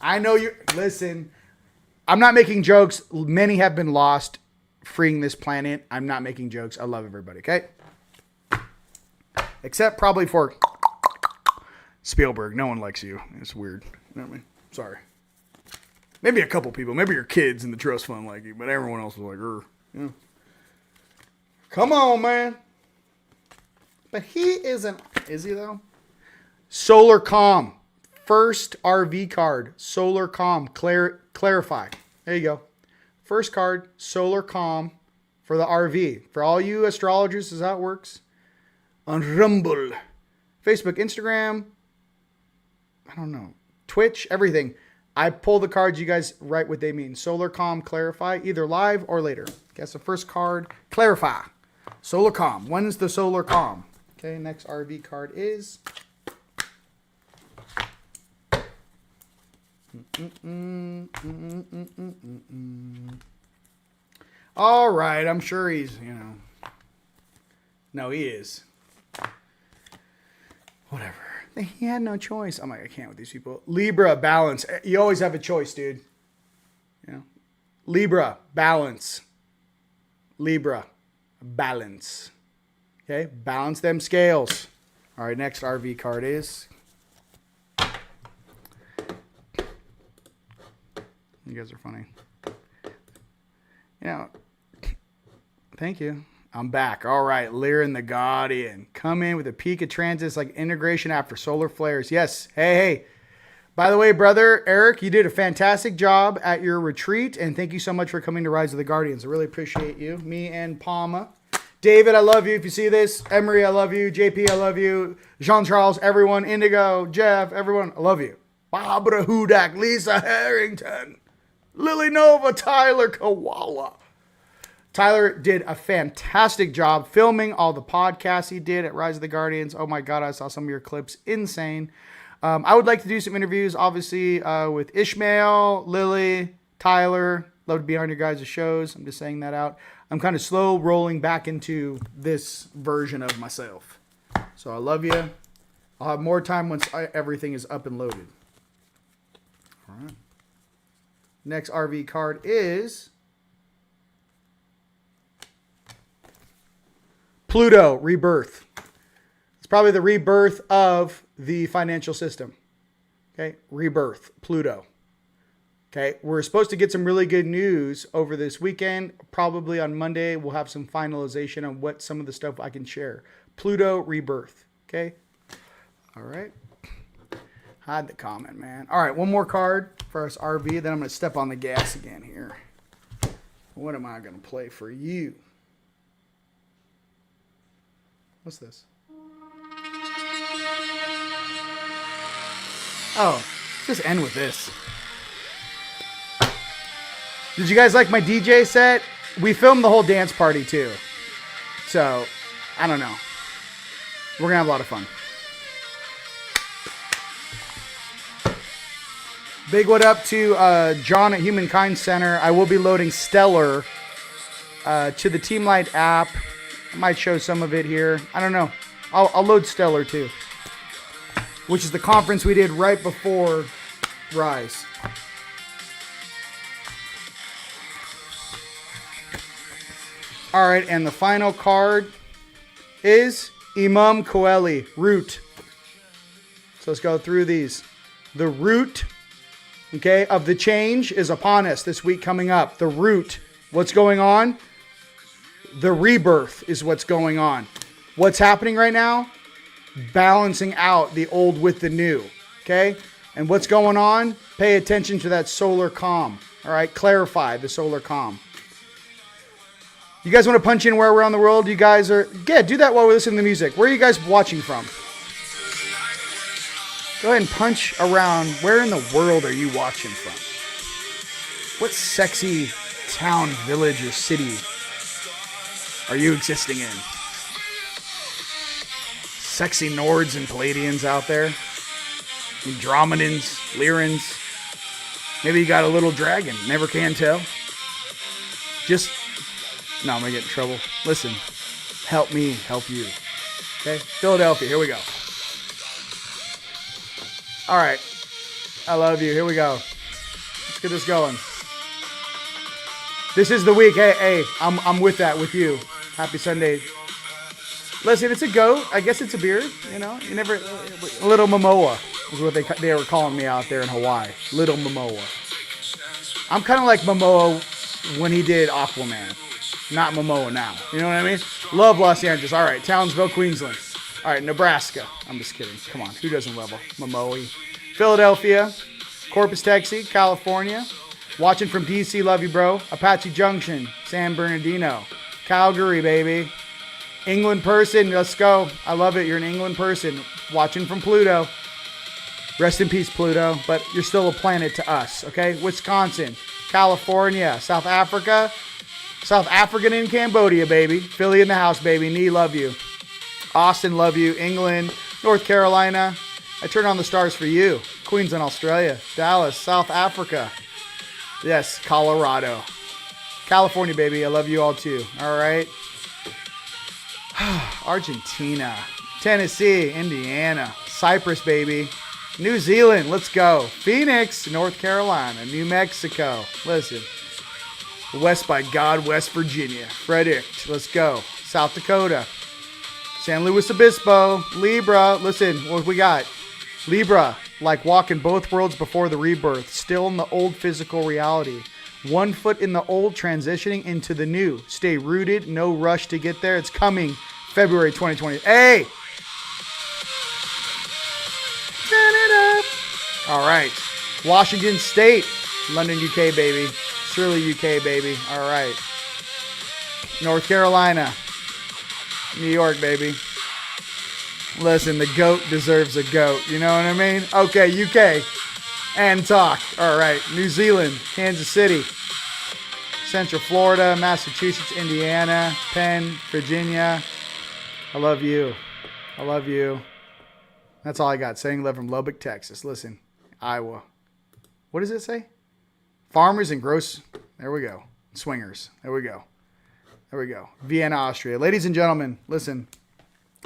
I know you... listen. I'm not making jokes. Many have been lost freeing this planet. I'm not making jokes. I love everybody, okay? Except probably for Spielberg. No one likes you. It's weird. You know what I mean? Sorry. Maybe a couple people. Maybe your kids in the trust fund like you. But everyone else was like, yeah. Come on, man. But he isn't. Is he, though? Solar Calm. First RV card. Solar Calm. Clarify. There you go. First card. Solar Calm for the RV. For all you astrologers, this is how it works. On Rumble, Facebook, Instagram, I don't know, Twitch, everything. I pull the cards, you guys write what they mean. Solar Calm, Clarify, either live or later. Guess the first card, Clarify. Solar Calm. When's the Solar Calm? Okay, next RV card is... All right, I'm sure he's, No, he is. Whatever. He had no choice. I'm like, I can't with these people. Libra, balance. You always have a choice, dude. You know, Libra, balance. Libra, balance. Okay, balance them scales. All right, next RV card is. You guys are funny. Yeah. Thank you. I'm back. All right, Lerin the Guardian. Come in with a peak of transits like integration after solar flares. Yes. Hey. By the way, brother Eric, you did a fantastic job at your retreat, and thank you so much for coming to Rise of the Guardians. I really appreciate you. Me and Palma. David, I love you if you see this. Emery, I love you. JP, I love you. Jean-Charles, everyone. Indigo, Jeff, everyone, I love you. Barbara Hudak, Lisa Harrington, Lily Nova, Tyler Koala. Tyler did a fantastic job filming all the podcasts he did at Rise of the Guardians. Oh my God, I saw some of your clips. Insane. I would like to do some interviews, obviously, with Ishmael, Lily, Tyler. Love to be on your guys' shows. I'm just saying that out. I'm kind of slow rolling back into this version of myself. So I love you. I'll have more time once everything is up and loaded. All right. Next RV card is Pluto, rebirth. It's probably the rebirth of the financial system. Okay, rebirth, Pluto. Okay, we're supposed to get some really good news over this weekend. Probably on Monday, we'll have some finalization on what some of the stuff I can share. Pluto, rebirth. Okay, all right. Hide the comment, man. All right, one more card for us RV, then I'm going to step on the gas again here. What am I going to play for you? What's this? Oh, just end with this. Did you guys like my DJ set? We filmed the whole dance party too. So, I don't know. We're going to have a lot of fun. Big what up to John at Humankind Center. I will be loading Stellar to the TeamLight app. I might show some of it here. I don't know. I'll load Stellar too, which is the conference we did right before Rise. All right, and the final card is Imam Coeli, Root. So let's go through these. The root, okay, of the change is upon us this week coming up. The root, what's going on? The rebirth is what's going on. What's happening right now? Balancing out the old with the new, okay? And what's going on? Pay attention to that solar calm, all right? Clarify the solar calm. You guys want to punch in where we're on the world? You guys are... Yeah, do that while we listen to the music. Where are you guys watching from? Go ahead and punch around. Where in the world are you watching from? What sexy town, village, or city are you existing in? Sexy Nords and Palladians out there? Andromedans, Lyrans. Maybe you got a little dragon. Never can tell. Just... No, I'm going to get in trouble. Listen, help me help you. Okay? Philadelphia, here we go. All right. I love you. Here we go. Let's get this going. This is the week. Hey, I'm with that with you. Happy Sunday. Listen, it's a goat. I guess it's a beard. You know, you never... Little Momoa is what they were calling me out there in Hawaii. Little Momoa. I'm kind of like Momoa when he did Aquaman. Not Momoa now. You know what I mean? Love Los Angeles. All right. Townsville, Queensland. All right. Nebraska. I'm just kidding. Come on. Who doesn't love Momoa? Philadelphia. Corpus Texas, California. Watching from DC. Love you, bro. Apache Junction. San Bernardino. Calgary, baby. England person. Let's go. I love it. You're an England person. Watching from Pluto. Rest in peace, Pluto. But you're still a planet to us. Okay? Wisconsin. California. South Africa. South African in Cambodia, baby. Philly in the house, baby. Nee, love you. Austin, love you. England, North Carolina. I turn on the stars for you. Queensland, Australia. Dallas, South Africa. Yes, Colorado. California, baby. I love you all too. All right. Argentina. Tennessee, Indiana. Cyprus, baby. New Zealand, let's go. Phoenix, North Carolina. New Mexico, listen. West by God, West Virginia. Frederick, let's go. South Dakota. San Luis Obispo. Libra, listen, what we got? Libra, like walking both worlds before the rebirth. Still in the old physical reality. 1 foot in the old, transitioning into the new. Stay rooted, no rush to get there. It's coming February 2020. Hey! Turn it up. All right. Washington State. London, UK, baby. Surely, UK, baby. All right. North Carolina. New York, baby. Listen, the GOAT deserves a GOAT. You know what I mean? Okay, UK. And talk. All right. New Zealand. Kansas City. Central Florida. Massachusetts. Indiana. Penn. Virginia. I love you. I love you. That's all I got. Saying love from Lubbock, Texas. Listen, Iowa. What does it say? Farmers and gross. There we go. Swingers. There we go. There we go. Vienna, Austria. Ladies and gentlemen, listen.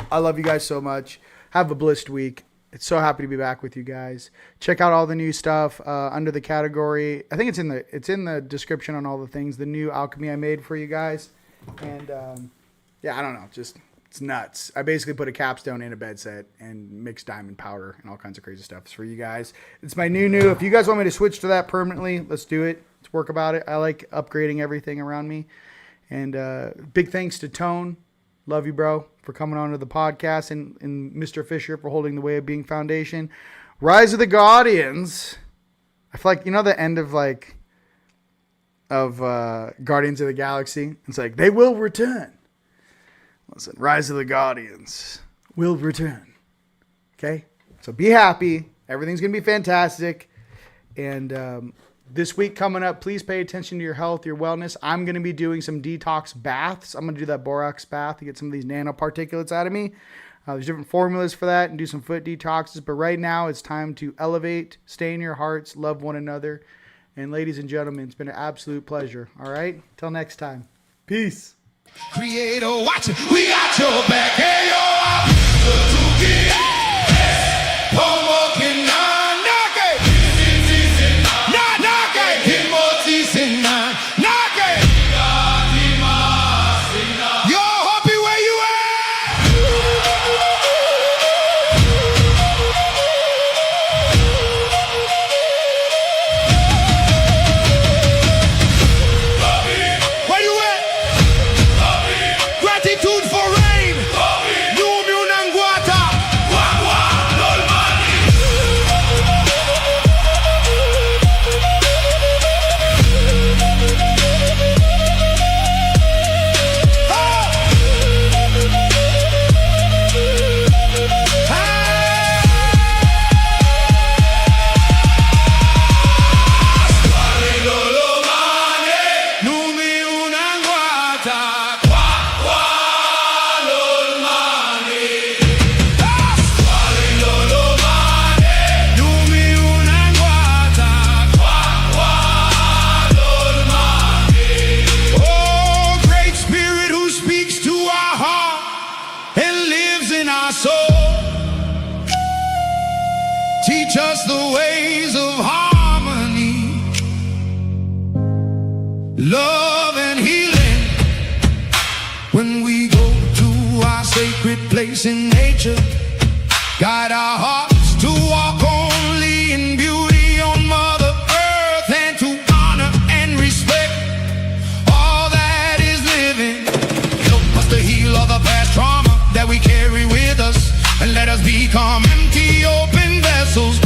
I love you guys so much. Have a blessed week. It's so happy to be back with you guys. Check out all the new stuff under the category. I think it's in the description on all the things. The new alchemy I made for you guys. And yeah, I don't know. Just it's nuts. I basically put a capstone in a bed set and mixed diamond powder and all kinds of crazy stuff. It's for you guys. It's my new. If you guys want me to switch to that permanently, let's do it. Let's work about it. I like upgrading everything around me. And big thanks to Tone. Love you, bro, for coming on to the podcast. And Mr. Fisher for holding the Way of Being Foundation. Rise of the Guardians. I feel like, you know, the end of Guardians of the Galaxy. It's like, they will return. Listen, Rise of the Guardians will return. Okay? So be happy. Everything's going to be fantastic. And this week coming up, please pay attention to your health, your wellness. I'm going to be doing some detox baths. I'm going to do that borax bath to get some of these nanoparticulates out of me. There's different formulas for that and do some foot detoxes. But right now, it's time to elevate, stay in your hearts, love one another. And ladies and gentlemen, it's been an absolute pleasure. All right? Till next time. Peace. Creator, watch it. We got your back. Hey, yo, teach us the ways of harmony, love and healing. When we go to our sacred place in nature, guide our hearts to walk only in beauty on Mother Earth, and to honor and respect all that is living. Help us to heal all the past trauma that we carry with us, and let us become empty, open vessels